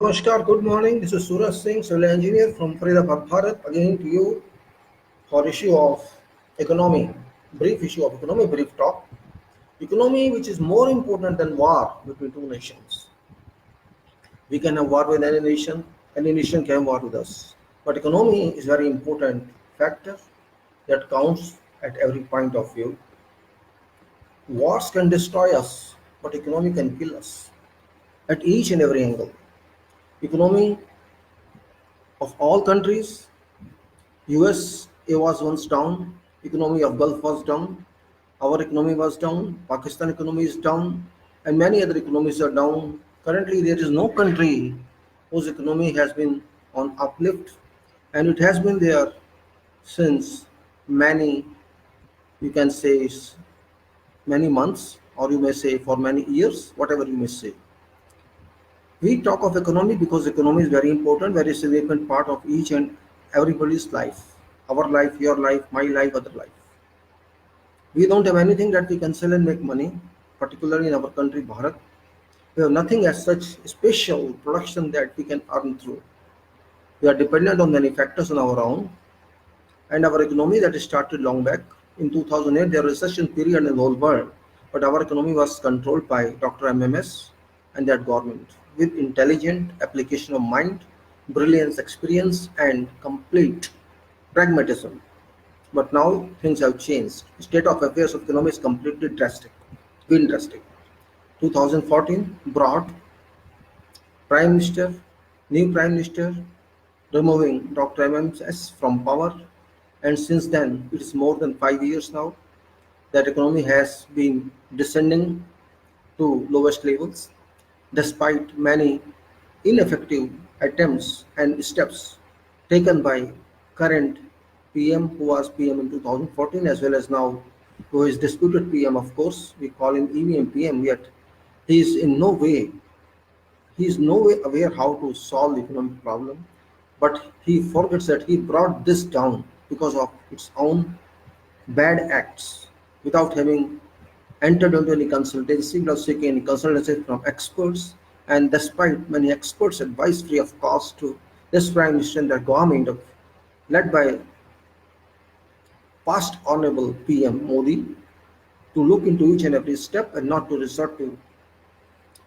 Namaskar, good morning. This is Suraj Singh, civil engineer from Faridabad, Bharat, again to you for issue of economy, brief issue of economy, brief talk. Economy, which is more important than war between two nations. We can have war with any nation can have war with us. But economy is very important factor that counts at every point of view. Wars can destroy us, but economy can kill us at each and every angle. Economy of all countries. USA was once down, economy of Gulf was down, our economy was down, Pakistan economy is down, and many other economies are down. Currently, there is no country whose economy has been on uplift, and it has been there since many, you can say, many months, or you may say for many years, whatever you may say. We talk of economy because economy is very important, very significant part of each and everybody's life. Our life, your life, my life, other life. We don't have anything that we can sell and make money, particularly in our country, Bharat. We have nothing as such special production that we can earn through. We are dependent on many factors on our own, and our economy that started long back. In 2008, there was a recession period in the whole world, but our economy was controlled by Dr. MMS and that government with intelligent application of mind, brilliance, experience, and complete pragmatism. But now things have changed. State of affairs of economy is completely drastic, been drastic. 2014 brought Prime Minister, new Prime Minister, removing Dr. MMS from power, and since then it is more than 5 years now that economy has been descending to lowest levels, despite many ineffective attempts and steps taken by current PM, who was PM in 2014, as well as now who is disputed PM, of course. We call him EVM PM, yet he is in no way he is no way aware how to solve the economic problem, but he forgets that he brought this down because of its own bad acts without having entered into any consultancy, without seeking any consultancy from experts, and despite many experts' advice free of cost to this Prime Minister and their government led by past Honorable PM Modi to look into each and every step and not to resort to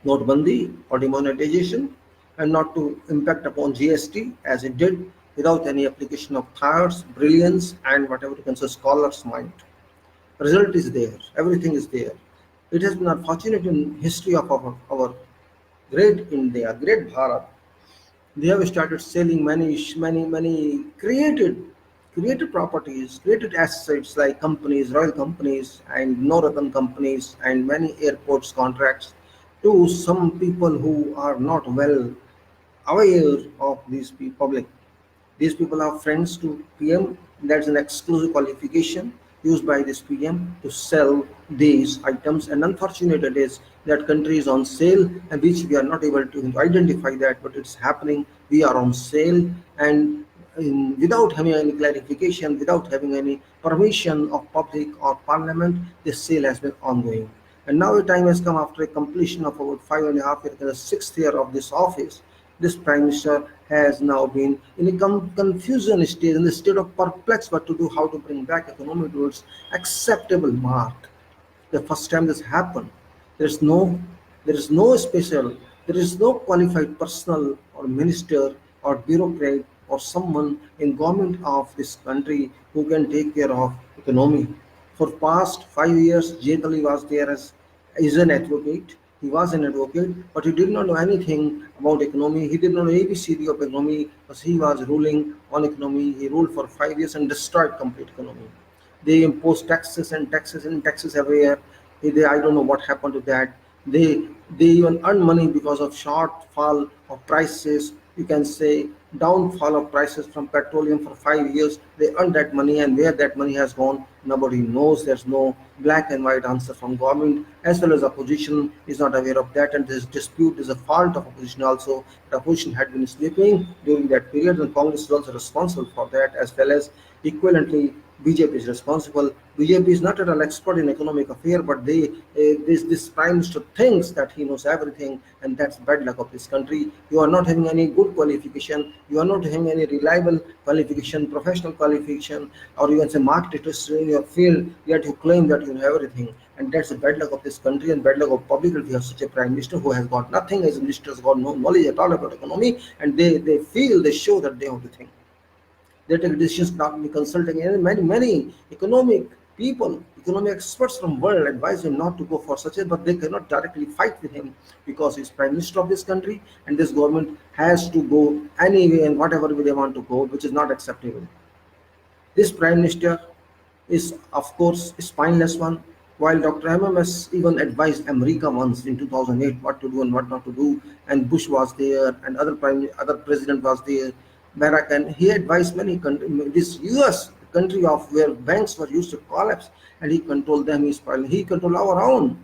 notebandi or demonetization and not to impact upon GST as it did without any application of thoughts, brilliance, and whatever you can say scholar's mind. Result is there, everything is there. It has been unfortunate in history of our great India, great Bharat. They have started selling many created properties, created assets like companies, royal companies, and no-ratan companies, and many airports contracts to some people who are not well aware of these public. These people are friends to PM. That's an exclusive qualification used by this PM to sell these items. And unfortunate it is that country is on sale, and which we are not able to identify that, but it's happening. We are on sale, and without having any clarification, without having any permission of public or parliament, this sale has been ongoing. And now the time has come after a completion of about 5.5 years, the 6th year of this office. This Prime Minister has now been in a confusion state, in the state of perplex what to do, how to bring back economy to its acceptable mark. The first time this happened, there is no special, there is no qualified personnel or minister or bureaucrat or someone in government of this country who can take care of economy. For past 5 years, Jetali was there as an advocate. He was an advocate, but he did not know anything about economy. He did not know ABCD of economy because he was ruling on economy. He ruled for 5 years and destroyed complete economy. They imposed taxes and taxes and taxes everywhere. I don't know what happened to that. They even earn money because of shortfall of prices. You can say downfall of prices from petroleum for 5 years. They earn that money, and where that money has gone, nobody knows. There's no black and white answer from government, as well as opposition is not aware of that. And this dispute is a fault of opposition also. The opposition had been sleeping during that period, and Congress is also responsible for that, as well as equivalently BJP is responsible. BJP is not at all expert in economic affair, but this prime minister thinks that he knows everything, and that's bad luck of this country. You are not having any good qualification. You are not having any reliable qualification, professional qualification, or you can say market history in your field. Yet you claim that you know everything, and that's the bad luck of this country and bad luck of public. We have such a prime minister who has got nothing. As ministers got no knowledge at all about economy, and they show that they have to think. They take decisions not consulting, and many economic people, economic experts from world advise him not to go for such a, but they cannot directly fight with him because he's prime minister of this country, and this government has to go anyway and whatever way they want to go, which is not acceptable. This prime minister is, of course, a spineless one. While Dr. MMS even advised America once in 2008 what to do and what not to do, and Bush was there, and other president was there, Barack, and he advised many countries, this U.S. country of where banks were used to collapse, and he controlled them. He controlled our own,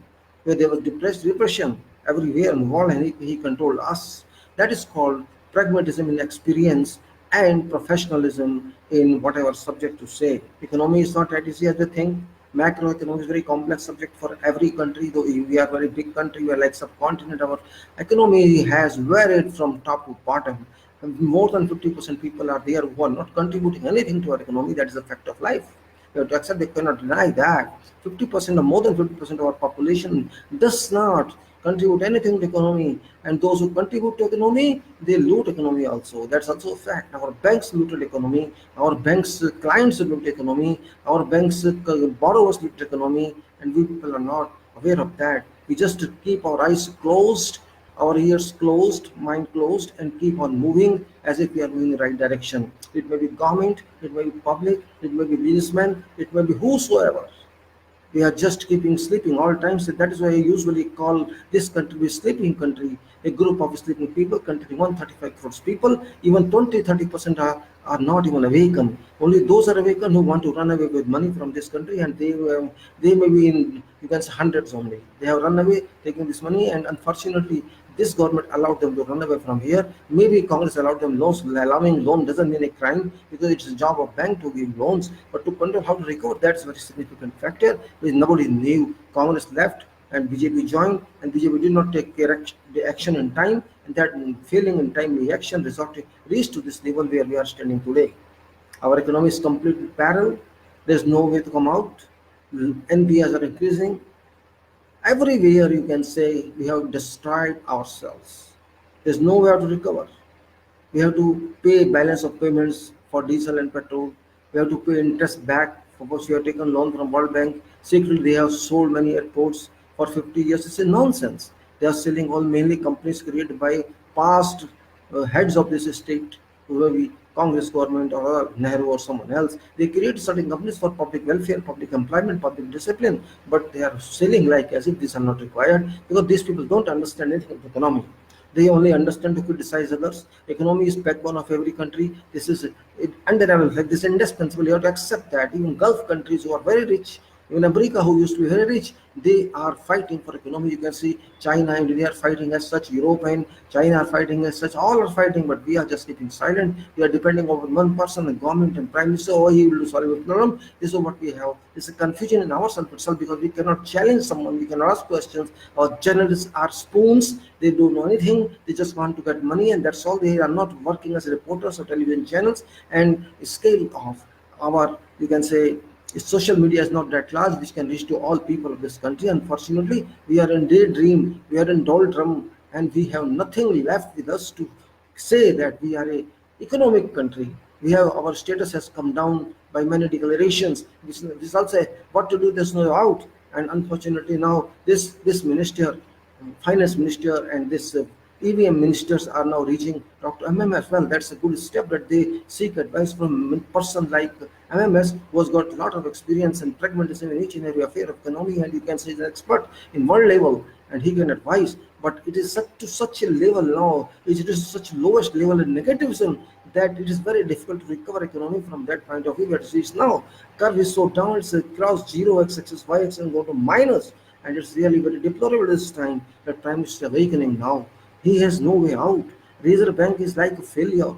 where there was depression everywhere in the world, and he controlled us. That is called pragmatism in experience and professionalism in whatever subject to say. Economy is not that easy as they think. Macroeconomics is very complex subject for every country, though we are a very big country, we are like subcontinent. Our economy has varied from top to bottom. And more than 50% people are there who are not contributing anything to our economy. That is a fact of life. You have to accept, they cannot deny that. 50% or more than 50% of our population does not contribute anything to economy, and those who contribute to economy, they loot economy also. That's also a fact. Our banks looted economy, our banks clients loot economy, our banks borrowers loot economy, and we people are not aware of that. We just keep our eyes closed, our ears closed, mind closed, and keep on moving as if we are moving in the right direction. It may be government, it may be public, it may be businessmen, it may be whosoever. We are just keeping sleeping all times. That is why I usually call this country a sleeping country, a group of sleeping people, containing 135 crores people. Even 20-30% are not even awakened. Only those are awakened who want to run away with money from this country, and they may be in, you can say, hundreds only. They have run away taking this money, and unfortunately this government allowed them to run away from here. Maybe Congress allowed them loans. Allowing loan doesn't mean a crime, because it's a job of bank to give loans, but to control how to recover, that's a very significant factor which nobody knew. Congress left and BJP joined, and BJP did not take the action in time, and that failing in timely action reached to this level where we are standing today. Our economy is completely parallel. There's no way to come out. NPS are increasing. Everywhere you can say we have destroyed ourselves. There's nowhere to recover. We have to pay balance of payments for diesel and petrol. We have to pay interest back for what we have taken loan from World Bank. Secretly, they have sold many airports for 50 years. It's a nonsense. They are selling all mainly companies created by past heads of this state, who may be Congress government or Nehru or someone else. They create certain companies for public welfare, public employment, public discipline, but they are selling like as if these are not required, because these people don't understand anything of economy. They only understand to criticize others. Economy is backbone of every country. This is undeniable. Like this, indispensable. You have to accept that. Even Gulf countries who are very rich, even America, who used to be very rich, they are fighting for economy. You can see China and India are fighting as such. Europe and China are fighting as such. All are fighting, but we are just keeping silent. We are depending on one person, the government and prime minister. Oh, he will solve the problem. This is what we have. It's a confusion in ourselves itself, because we cannot challenge someone. We cannot ask questions. Our journalists are spoons. They don't know anything. They just want to get money, and that's all. They are not working as reporters or television channels. And scale of our, you can say, social media is not that large which can reach to all people of this country. Unfortunately, we are in daydream, we are in doldrum, and we have nothing left with us to say that we are a economic country. We have, our status has come down by many declarations. This also what to do, there's no out. And unfortunately now this minister, finance minister, and this EVM ministers are now reaching Dr. MMS. Well, that's a good step that they seek advice from a person like MMS, who has got a lot of experience and pragmatism in each and every affair of economy, and you can say he's an expert in world level, and he can advise. But it is such a level now, it is such lowest level in negativism, that it is very difficult to recover economy from that point of view. But it's now curve is so down, it's across 0 x-axis, y-axis, and go to minus, and it's really very deplorable this time that Prime Minister is awakening now. He has no way out. Reserve Bank is like a failure.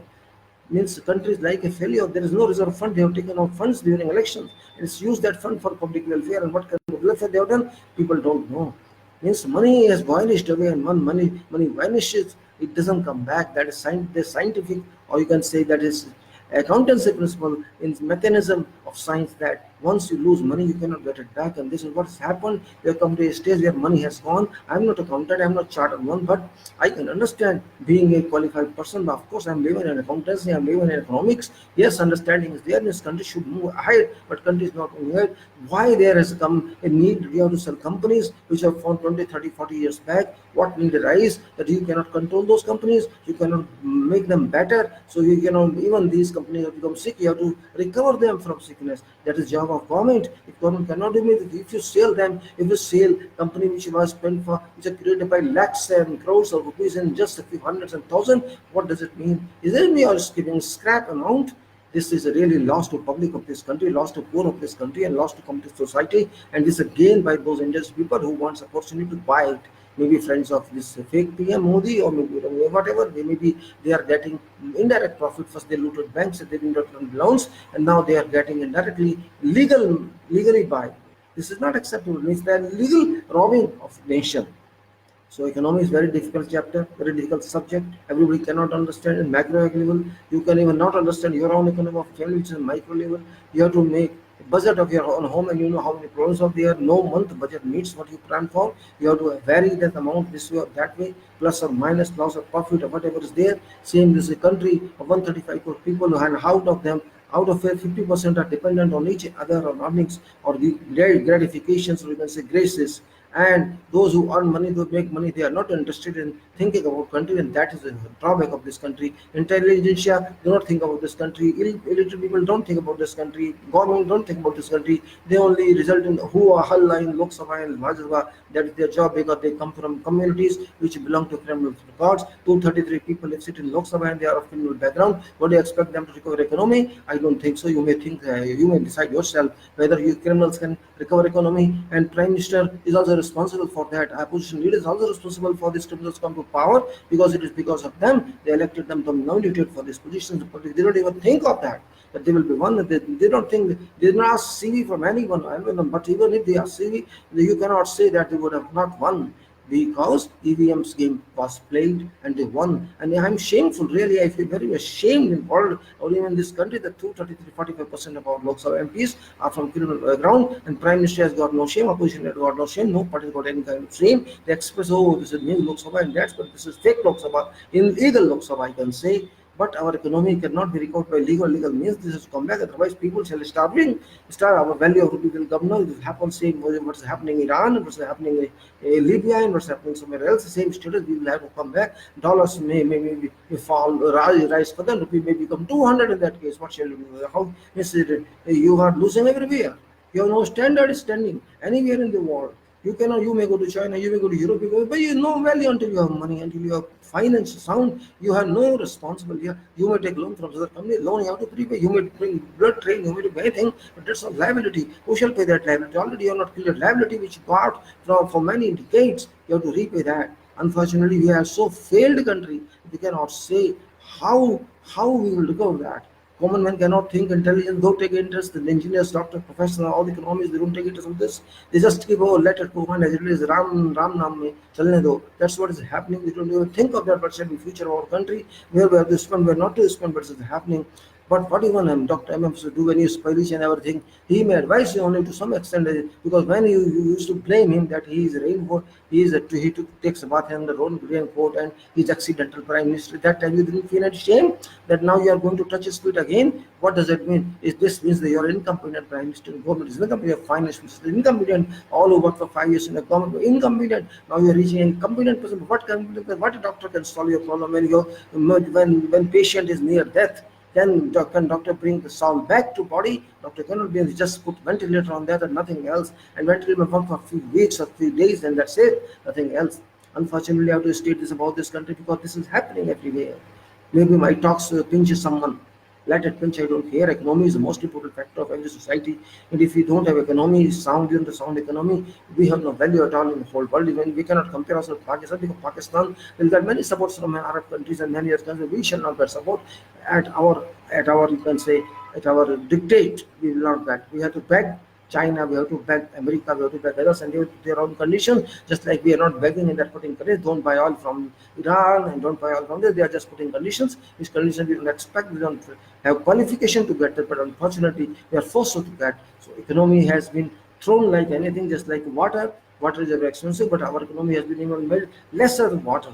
means the country is like a failure. There is no reserve fund. They have taken out funds during elections. It's used that fund for public welfare, and what kind of welfare they have done, people don't know. Means money has vanished away, and when money vanishes, it doesn't come back. That is the scientific, or you can say that is accountancy principle in mechanism of science, that once you lose money you cannot get it back. And this is what has happened. We have come to a stage where money has gone. I'm not accountant, I'm not chartered one, but I can understand, being a qualified person. But of course I'm living in accountancy, I'm living in economics. Yes, understanding is there. This country should move ahead, but country is not moving ahead. Why there has come a need? We have to sell companies which have found 20, 30, 40 years back. What need arise? That you cannot control those companies, you cannot make them better. So you cannot, even these companies have become sick, you have to recover them from sickness. That is job of government. If government cannot do it, if you sell them, if you sell company which was spent for, which are created by lakhs and crores of rupees in just a few hundreds and thousands, what does it mean? Is it me or giving scrap amount? This is a really loss to public of this country, loss to poor of this country, and loss to complete society. And this is a gain by those industry people who wants opportunity to buy it. Maybe friends of this fake PM Modi, or maybe whatever they may be, they are getting indirect profit. First they looted banks, they didn't return loans, and now they are getting indirectly legally by. This is not acceptable. Means they are legal robbing of nation. So economy is very difficult chapter, very difficult subject. Everybody cannot understand in macro level. You can even not understand your own economy of family, which is micro level. You have to make a budget of your own home, and you know how many problems are there. No month budget meets what you plan for. You have to vary that amount this way or that way, plus or minus, loss of profit or whatever is there. Same, this is a country of 135 crore people, and out of them, out of it, 50% are dependent on each other on earnings or the gratifications, or you can say graces. And those who earn money, those make money, they are not interested in thinking about country, and that is a drawback of this country. Intelligentsia do not think about this country. Illiterate people don't think about this country. Government don't think about this country. They only result in who are Halla in Lok Sabha and Rajya Sabha. That is their job, because they come from communities which belong to criminal records. 233 people sit in Lok Sabha and they are of criminal background. What do you expect them to recover economy? I don't think so. You may think, you may decide yourself whether you criminals can recover economy. And Prime Minister is also responsible for that. Opposition leader is also responsible for these criminals come to power, because it is because of them they elected them, to nominated for these positions. But they don't even think of that they will be one. They don't think, they did not ask CV from anyone. But even if they ask CV, you cannot say that they would have not won, because EVM's game was played and they won. And I'm shameful, really. I feel very ashamed in world, or even in this country, that 45% of our Lok Sabha MPs are from criminal background, and Prime Minister has got no shame, opposition has got no shame, no party has got any kind of shame. They express, oh, this is new Lok Sabha, and that's, but this is fake Lok Sabha, illegal Lok Sabha, I can say. But our economy cannot be recovered by legal means. This has to come back, otherwise people shall starve. Our value of rupee will come down. This happens same what's happening in Iran, what's happening in Libya, and what's happening somewhere else. The same status, we will have to come back. Dollars may fall, rise for them. Rupee may become 200 in that case. What shall you do? How is it? You are losing everywhere. You have no standard standing anywhere in the world. You cannot. You may go to China, you may go to Europe, but you have no value until you have money, until you have finance sound. You have no responsibility. You may take loan from other company. Loan you have to prepay. You may bring blood train. You may do anything, but that's not liability. Who shall pay that liability? Already you have not cleared liability which you got from for many decades. You have to repay that. Unfortunately, we are so failed country. We cannot say how we will recover that. Common man cannot think, intelligent, don't take interest. The engineers, doctor, professional, all the economists, they don't take interest in this. They just give, oh, let it go on as it is. Ram Nam mein chalne do. That's what is happening. They don't even think of that, but shall be future of our country, where we have to spend, where not to spend, but it is happening. But what even Dr. M.M. to do when he is Polish and everything, he may advise you only to some extent, because when you used to blame him that he is raincoat, he takes a bath in the raincoat and he's accidental prime minister. That time you didn't feel any shame that now you are going to touch his feet again. What does it mean? This means that you are incompetent prime minister. Government is incompetent, finance minister incompetent. All who work for 5 years in the government were incompetent. Now you are reaching an incompetent person. What a doctor can solve your problem when patient is near death? Then can doctor bring the soul back to body? Doctor cannot be just put ventilator on that and nothing else. And ventilator will work for a few weeks or few days, and that's it. Nothing else. Unfortunately, I have to state this about this country, because this is happening everywhere. Maybe my talks pinches someone. Let it pinch, I don't care. Economy is the most important factor of every society. And if we don't have economy, sound in the sound economy, we have no value at all in the whole world. Even we cannot compare ourselves with Pakistan, because Pakistan will get many supports from Arab countries and many other countries. We shall not get support at our you can say at our dictate. We will not beg. We have to beg China, we have to beg America, we have to beg others, and they have their own conditions. Just like we are not begging in that putting conditions, don't buy oil from Iran and don't buy oil from this. They are just putting conditions. These conditions we don't expect, we don't have qualification to get it, but unfortunately we are forced to get. So economy has been thrown like anything, just like water. Water is very expensive, but our economy has been even made lesser than water.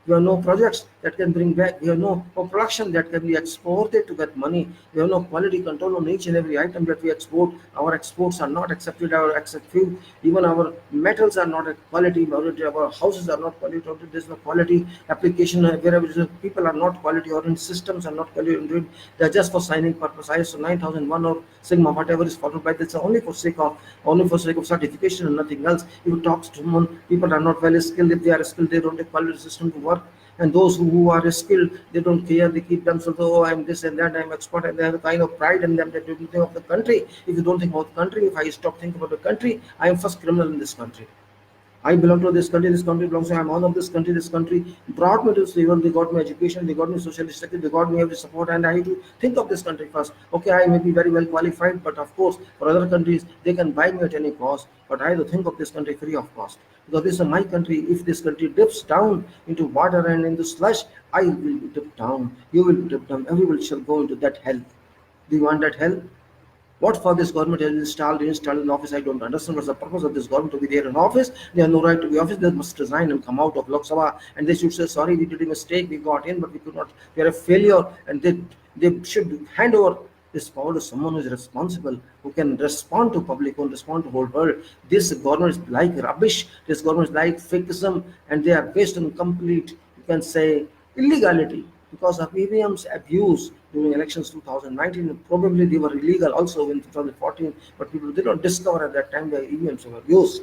We have no projects that can bring back. We have no production that can be exported to get money. We have no quality control on each and every item that we export. Our exports are not accepted. Our accepted. Even our metals are not at quality. Our houses are not quality. There's no quality application wherever people are not quality oriented. Systems are not quality oriented. They're just for signing purpose. ISO 9001 or Sigma, whatever is followed by this, only for sake of certification and nothing else. If you talk to someone, people are not well skilled. If they are skilled, they don't have quality system to work. And those who are skilled, they don't care. They keep themselves, oh, I'm this and that, I'm expert, and they have a kind of pride in them that they don't think of the country. If you don't think about the country, if I stop thinking about the country, I am first criminal in this country. I belong to this country belongs to, I'm one of this country brought me to this level, they got me education, they got me social status, they got me every support, and I have to think of this country first. Okay, I may be very well qualified, but of course, for other countries, they can buy me at any cost, but I have to think of this country free of cost. Because this is my country. If this country dips down into water and into slush, I will be dipped down, you will be dipped down, everyone shall go into that hell. Do you want that hell? What for this government has installed in office, I don't understand. What's the purpose of this government to be there in office? They have no right to be office. They must resign and come out of Lok Sabha, and they should say, sorry, we did a mistake, we got in, but we could not, we are a failure. And they should hand over this power to someone who is responsible, who can respond to public, who can respond to the whole world. This government is like rubbish. This government is like fakeism, and they are based on complete, you can say, illegality. Because of EVM's abuse during elections 2019, probably they were illegal also in 2014, but people did not discover at that time the EVMs were used.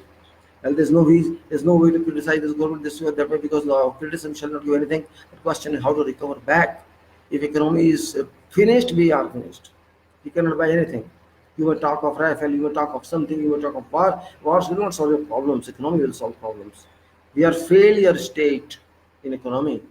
And there's no way to criticize this government this way or that way, because the criticism shall not do anything. The question is how to recover back. If economy is finished, we are finished. You cannot buy anything. You will talk of Rifle, you will talk of something, you will talk of war. Wars will not solve your problems. Economy will solve problems. We are failure state in economy.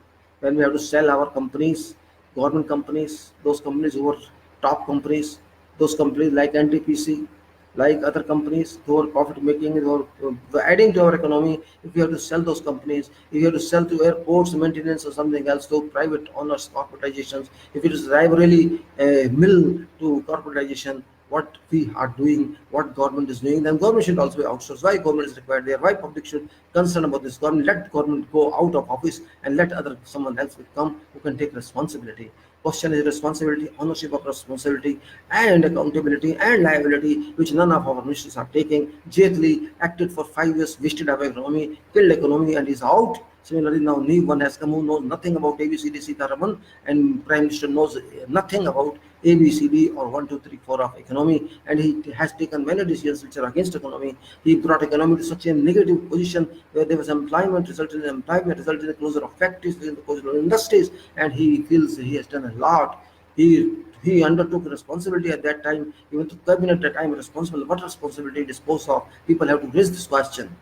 When we have to sell our companies, government companies, those companies who are top companies, those companies like NTPC, like other companies who are profit making, who are adding to our economy, if you have to sell those companies, if you have to sell to airports, maintenance or something else, to private owners, corporatizations, if it is rivalry mill to corporatization, what we are doing, what government is doing, then government should also be outsourced. Why government is required there? Why public should concern about this government? Let government go out of office and let someone else will come who can take responsibility. Question is responsibility, ownership of responsibility, and accountability and liability, which none of our ministers are taking. Jaitley acted for 5 years, wasted our economy, killed economy, and is out. Similarly, now new one has come who knows nothing about ABCD Sitaraman, and Prime Minister knows nothing about ABCD or 1, 2, 3, 4 of economy, and he has taken many decisions which are against economy. He brought economy to such a negative position where there was employment, resulted in the closure of factories, the closure of industries, and he feels he has done a lot. He undertook responsibility at that time. Even the cabinet at that time responsible. What responsibility dispose of? People have to raise this question.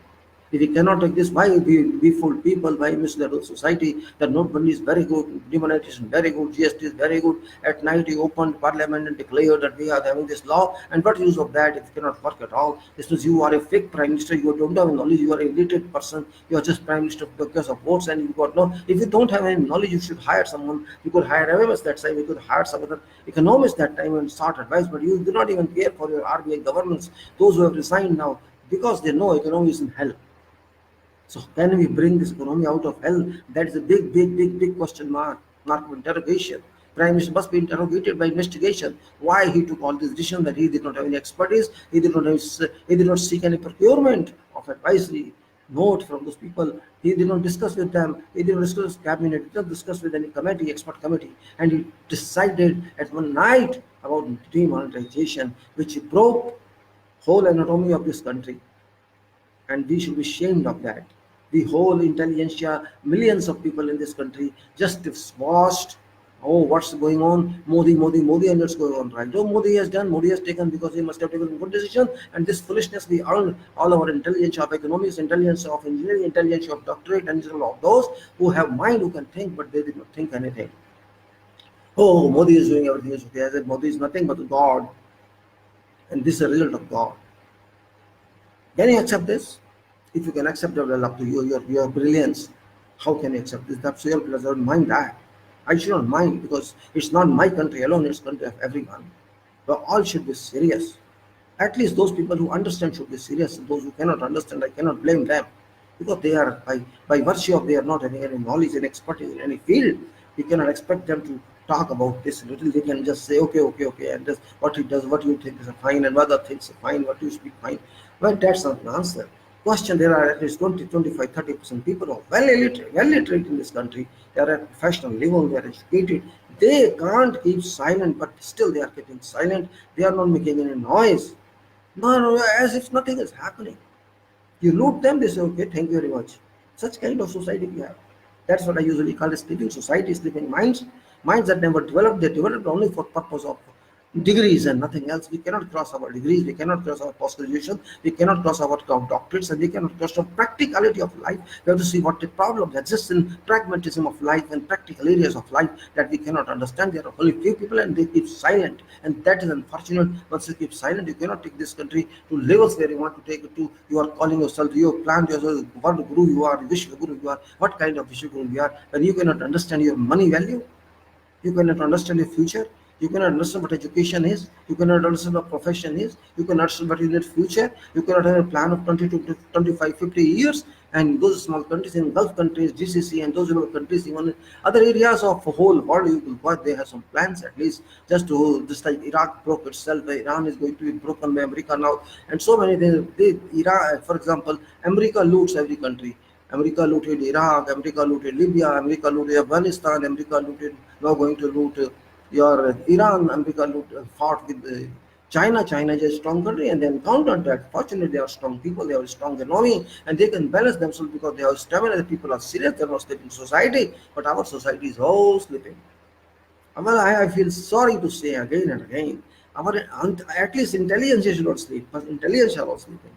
If we cannot take this, why we fool people, why mislead the society that nobody is very good, demonetization very good, GST is very good. At night you opened parliament and declared that we are having this law, and what use of that if it cannot work at all? This means you are a fake prime minister, you don't have knowledge, you are a illiterate person, you are just prime minister because of votes, and you got no, if you don't have any knowledge, you should hire someone. You could hire MMS that time, you could hire some other economists that time and start advice, but you do not even care for your RBI governments, those who have resigned now, because they know economy is in hell. So can we bring this economy out of hell? That is a big question mark of interrogation. Prime Minister must be interrogated by investigation. Why he took all this decision that he did not have any expertise, he did not seek any procurement of advisory note from those people. He did not discuss with them. He did not discuss with cabinet. He did not discuss with any committee, expert committee, and he decided at one night about demonetization, which broke whole anatomy of this country, and we should be ashamed of that. The whole intelligentsia, millions of people in this country just washed Oh, what's going on? Modi, and it's going on, right? Oh, Modi has done, Modi has taken because he must have taken a good decision. And this foolishness, we earn all our intelligence of economics, intelligence of engineering, intelligence of doctorate, and all of those who have mind, who can think, but they did not think anything. Oh, Modi is doing everything is okay. I said, Modi is nothing but God, and this is a result of God. Can you accept this? If you can accept it, well, up to you, your brilliance. How can you accept this? That's your pleasure. Mind that. I should not mind because it's not my country alone, it's country of everyone. But all should be serious. At least those people who understand should be serious. Those who cannot understand, I cannot blame them. Because they are by virtue of they are not having any knowledge and expertise in any field, we cannot expect them to talk about this little. They can just say okay, and just what he does, what you think is fine, and what other things are fine, what you speak fine. Well, that's not an answer. Question: there are at least 20, 25, 30% people who are well literate in this country. They are at professional level, they are educated. They can't keep silent, but still they are keeping silent. They are not making any noise. No, as if nothing is happening. You loot them, they say, okay, thank you very much. Such kind of society we have. That's what I usually call a sleeping society, sleeping minds. Minds that never develop, they develop only for purpose of degrees and nothing else. We cannot cross our degrees, we cannot cross our post graduation, we cannot cross our doctorates, and we cannot cross the practicality of life. We have to see what the problems exist in pragmatism of life and practical areas of life that we cannot understand. There are only few people and they keep silent, and that is unfortunate. Once you keep silent, you cannot take this country to levels where you want to take it to. You are calling yourself, you have planned yourself, what guru you are, Vishwa Guru you are, what kind of Vishwa Guru you are, when you cannot understand your money value. You cannot understand your future. You cannot understand what education is. You cannot understand what profession is. You cannot understand what is in future. You cannot have a plan of 20 to 25, 50 years. And those small countries in Gulf countries, GCC, and those little countries, even other areas of the whole world, they have some plans at least just like Iraq broke itself. Iran is going to be broken by America now, and so many things. Iraq, for example, America loots every country. America looted Iraq, America looted Libya, America looted Afghanistan, America looted, now going to loot your Iran, America fought with China. China is a strong country and then countered that. Fortunately, they are strong people, they have a strong economy, and they can balance themselves because they have stamina. The people are serious, they are not sleeping society, but our society is all sleeping. Well, I feel sorry to say again and again, at least intelligence should not sleep, but intelligence are all sleeping.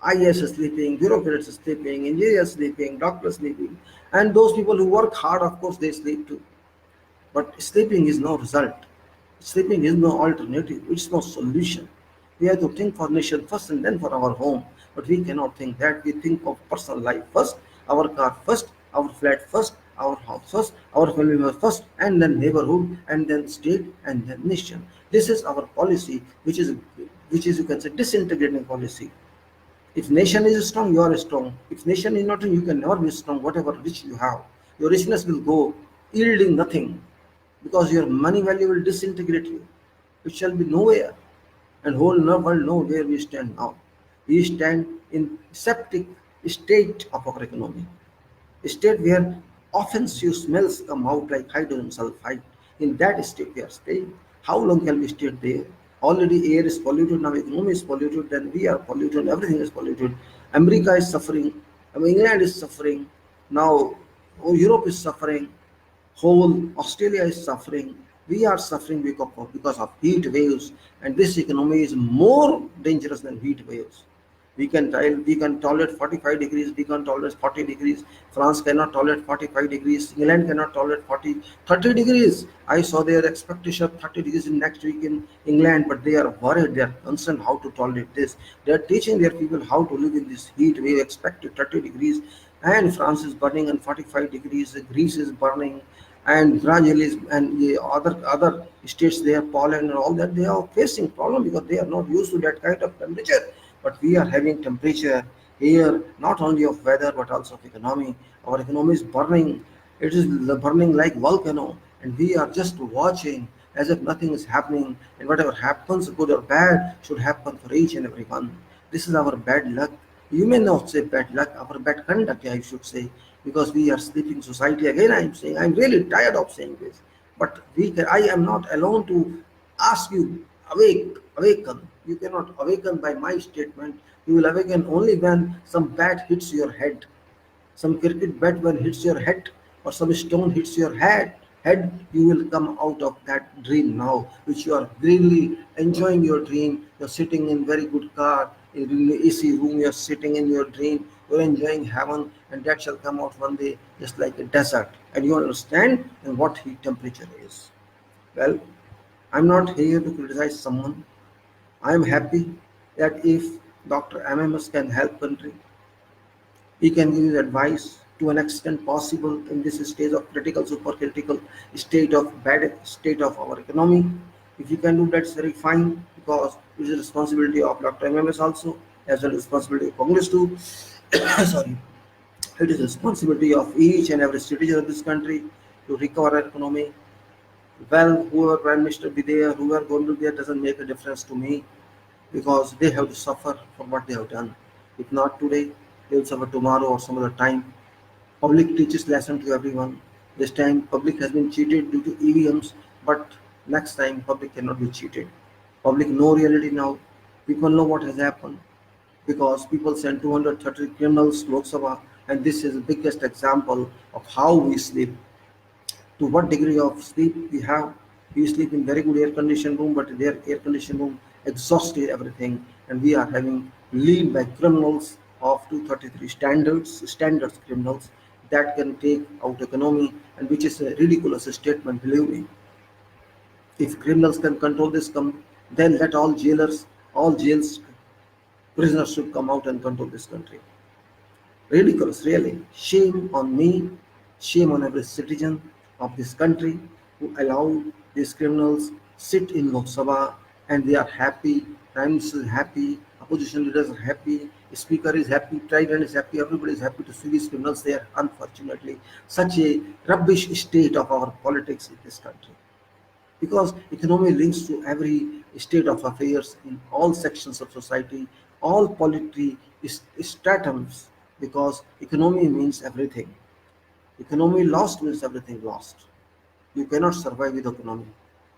IAS is sleeping, bureaucrats are sleeping, engineers sleeping, doctors sleeping, and those people who work hard, of course, they sleep too. But sleeping is no result. Sleeping is no alternative. It's no solution. We have to think for nation first and then for our home. But we cannot think that. We think of personal life first, our car first, our flat first, our house first, our family members first, and then neighborhood, and then state, and then nation. This is our policy, which is you can say disintegrating policy. If nation is strong, you are strong. If nation is not strong, you can never be strong, whatever rich you have. Your richness will go yielding nothing because your money value will disintegrate you. It shall be nowhere. And whole world know where we stand now. We stand in septic state of our economy. A state where offensive smells come out like hydrogen sulfide. In that state we are staying. How long can we stay there? Already air is polluted, now economy is polluted, then we are polluted, everything is polluted. America is suffering, England is suffering, now Europe is suffering, whole Australia is suffering. We are suffering because of heat waves, and this economy is more dangerous than heat waves. We can tolerate 45 degrees, we can tolerate 40 degrees. France cannot tolerate 45 degrees, England cannot tolerate 30 degrees. I saw their expectation of 30 degrees in next week in England, but they are worried, they are concerned how to tolerate this. They are teaching their people how to live in this heat wave, expected 30 degrees, and France is burning and 45 degrees, Greece is burning, and Brazil is, and the other states there, Poland and all that, they are facing problem because they are not used to that kind of temperature. But we are having temperature here, not only of weather but also of economy. Our economy is burning. It is burning like volcano, and we are just watching as if nothing is happening. And whatever happens, good or bad, should happen for each and every one. This is our bad luck. You may not say bad luck, our bad conduct, I should say, because we are sleeping society. Again, I am saying, I am really tired of saying this. But I am not alone to ask you, awaken. You cannot awaken by my statement. You will awaken only when some bat hits your head, some cricket bat when hits your head, or some stone hits your head. Had you will come out of that dream now, which you are really enjoying your dream. You're sitting in very good car, in really AC room, you're sitting in your dream, you're enjoying heaven, and that shall come out one day just like a desert. And you understand and what heat temperature is. Well, I'm not here to criticize someone. I'm happy that if Dr. MMS can help country, he can give his advice to an extent possible in this stage of critical, supercritical state of bad state of our economy. If he can do that, it's very fine because it is a responsibility of Dr. MMS also, as well as responsibility of Congress too. Sorry, it is a responsibility of each and every citizen of this country to recover our economy. Well, whoever Prime Minister be there, whoever going to be there doesn't make a difference to me because they have to suffer for what they have done. If not today, they will suffer tomorrow or some other time. Public teaches lesson to everyone. This time public has been cheated due to EVMs, but next time public cannot be cheated. Public know reality now. People know what has happened because people sent 230 criminals to Lok Sabha, and this is the biggest example of how we sleep, to what degree of sleep we have. We sleep in very good air conditioned room, but their air conditioned room exhausted everything, and we are having lead by criminals of 233 standards criminals that can take out economy, and which is a ridiculous statement. Believe me, if criminals can control this, then let all jailers, all jails prisoners should come out and control this country. Ridiculous, really. Shame on me, shame on every citizen of this country who allow these criminals sit in Lok Sabha and they are happy, Prime Minister is happy, opposition leaders are happy, Speaker is happy, President is happy, everybody is happy to see these criminals there. Unfortunately, such a rubbish state of our politics in this country, because economy links to every state of affairs in all sections of society, all polity stratums, because economy means everything. Economy lost means everything lost. You cannot survive with economy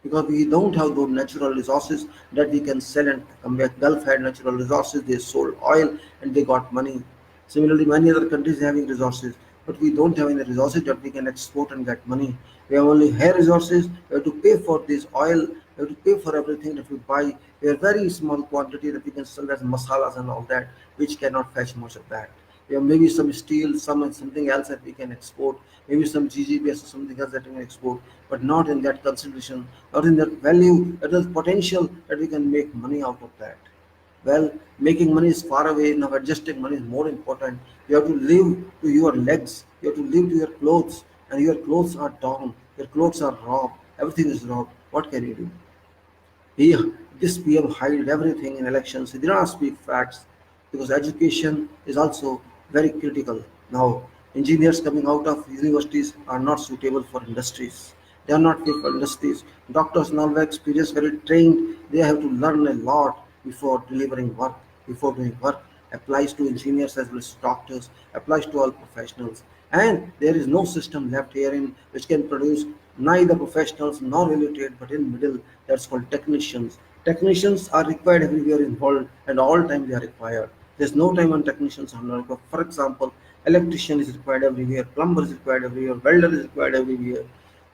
because we don't have those natural resources that we can sell and come back. Gulf had natural resources, they sold oil and they got money. Similarly, many other countries having resources, but we don't have any resources that we can export and get money. We have only hair resources. We have to pay for this oil. We have to pay for everything that we buy. We have very small quantity that we can sell as masalas and all that, which cannot fetch much of that. We have maybe some steel, something else that we can export, maybe some GGBS or something else that we can export, but not in that consideration, not in that value, that is potential that we can make money out of that. Well, making money is far away. Now adjusting money is more important. You have to live to your legs. You have to live to your clothes, and your clothes are torn. Your clothes are robbed. Everything is robbed. What can you do? He, this PM hide everything in elections. He did not speak facts because education is also very critical. Now, engineers coming out of universities are not suitable for industries. They are not fit for industries. Doctors now very experienced, very trained. They have to learn a lot before delivering work, before doing work. Applies to engineers as well as doctors, applies to all professionals. And there is no system left here in which can produce neither professionals nor related, but in middle, that's called technicians. Technicians are required everywhere in world, and all time they are required. There's no time when technicians are not required. For example, electrician is required everywhere, plumber is required everywhere, welder is required everywhere,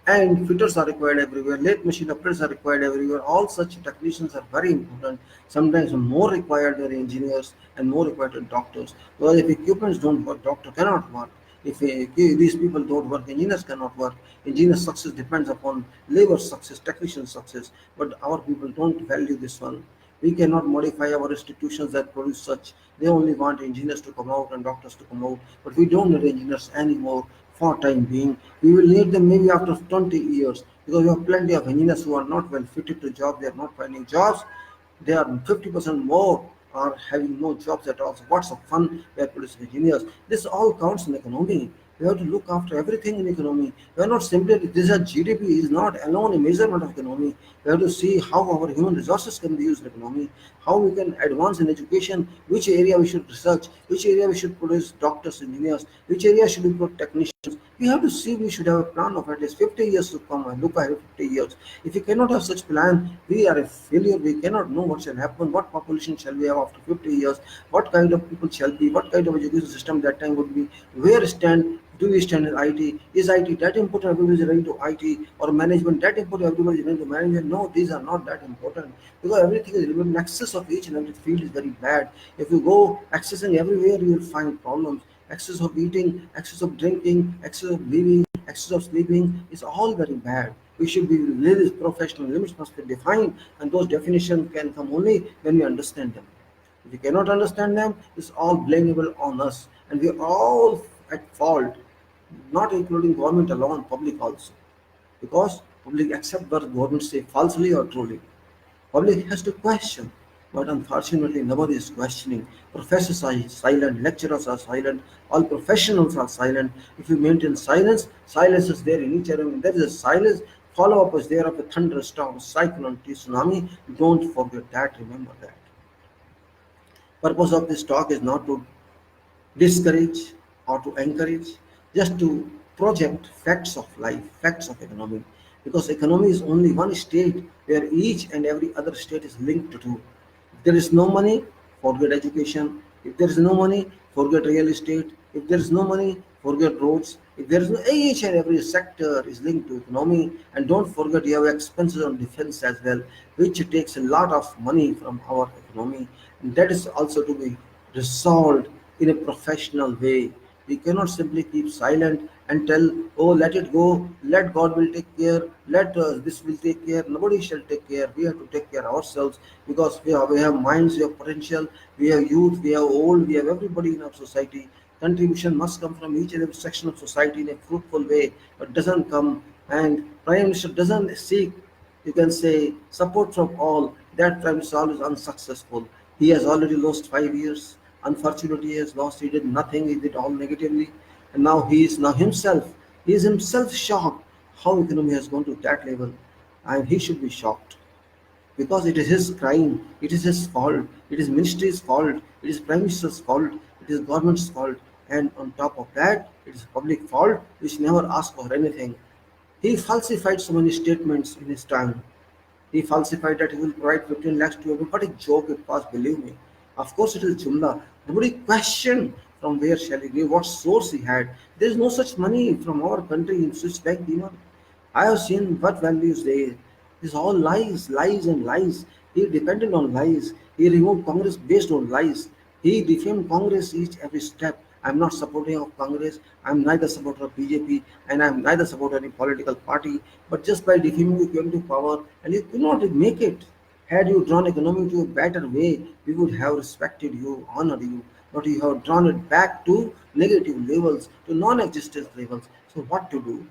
and fitters are required everywhere, lathe machine operators are required everywhere. All such technicians are very important, sometimes more required than engineers and more required than doctors. Because if equipments don't work, doctor cannot work. If these people don't work, engineers cannot work. Engineers' success depends upon labor success, technician success, but our people don't value this one. We cannot modify our institutions that produce such. They only want engineers to come out and doctors to come out, but we don't need engineers anymore for time being. We will need them maybe after 20 years because we have plenty of engineers who are not well fitted to job. They are not finding jobs. They are 50% more are having no jobs at all. So what's the fun we are producing engineers? This all counts in economy. We have to look after everything in economy. We are not simply this is GDP is not alone a measurement of economy. We have to see how our human resources can be used in economy, how we can advance in education, which area we should research, which area we should produce doctors, engineers, which area should we put technicians. We have to see, we should have a plan of at least 50 years to come and look ahead 50 years. If we cannot have such plan, we are a failure. We cannot know what shall happen, what population shall we have after 50 years, what kind of people shall be, what kind of education system that time would be, where stand do we stand in IT? Is IT that important? Everybody is running to IT, or management that important? Everybody is running to management. No, these are not that important, because everything is in excess of each and every field is very bad. If you go accessing everywhere, you will find problems. Excess of eating, excess of drinking, excess of living, excess of sleeping is all very bad. We should be really professional. Limits must be defined, and those definitions can come only when we understand them. If we cannot understand them, it's all blameable on us, and we are all at fault, not including government alone, public also, because public accept what government say falsely or truly. Public has to question, but unfortunately nobody is questioning. Professors are silent, lecturers are silent, all professionals are silent. If you maintain silence, silence is there in each other. When there is a silence, follow up is there of a thunderstorm, cyclone, tsunami. Don't forget that, remember that. Purpose of this talk is not to discourage or to encourage, just to project facts of life, facts of economy. Because economy is only one state where each and every other state is linked to. If there is no money, forget education. If there is no money, forget real estate. If there is no money, forget roads. If there is no, each and every sector is linked to economy. And don't forget you have expenses on defense as well, which takes a lot of money from our economy. And that is also to be resolved in a professional way. We cannot simply keep silent and tell, oh, let it go, let God will take care, let this will take care. Nobody shall take care. We have to take care ourselves, because we have minds, we have potential, we have youth, we have old, we have everybody in our society. Contribution must come from each and every section of society in a fruitful way, but doesn't come. And Prime Minister doesn't seek, you can say, support from all. That Prime Minister is always unsuccessful. He has already lost 5 years. Unfortunately, he has lost. He did nothing. He did all negatively, and now he is now himself. He is himself shocked how economy has gone to that level, and he should be shocked, because it is his crime. It is his fault. It is ministry's fault. It is prime minister's fault. It is government's fault, and on top of that, it is public fault, which never asked for anything. He falsified so many statements in his time. He falsified that he will provide 15 lakhs to everyone. What a joke it was, believe me. Of course, it is Jumla. Nobody questioned from where shall he give, what source he had. There is no such money from our country in Swiss bank, I have seen what values there. It's all lies, lies and lies. He depended on lies. He removed Congress based on lies. He defamed Congress each every step. I'm not supporting of Congress. I'm neither supporter of BJP, and I'm neither supporter of any political party. But just by defaming, you came to power, and you could not make it. Had you drawn economy to a better way, we would have respected you, honored you. But you have drawn it back to negative levels, to non-existent levels. So what to do?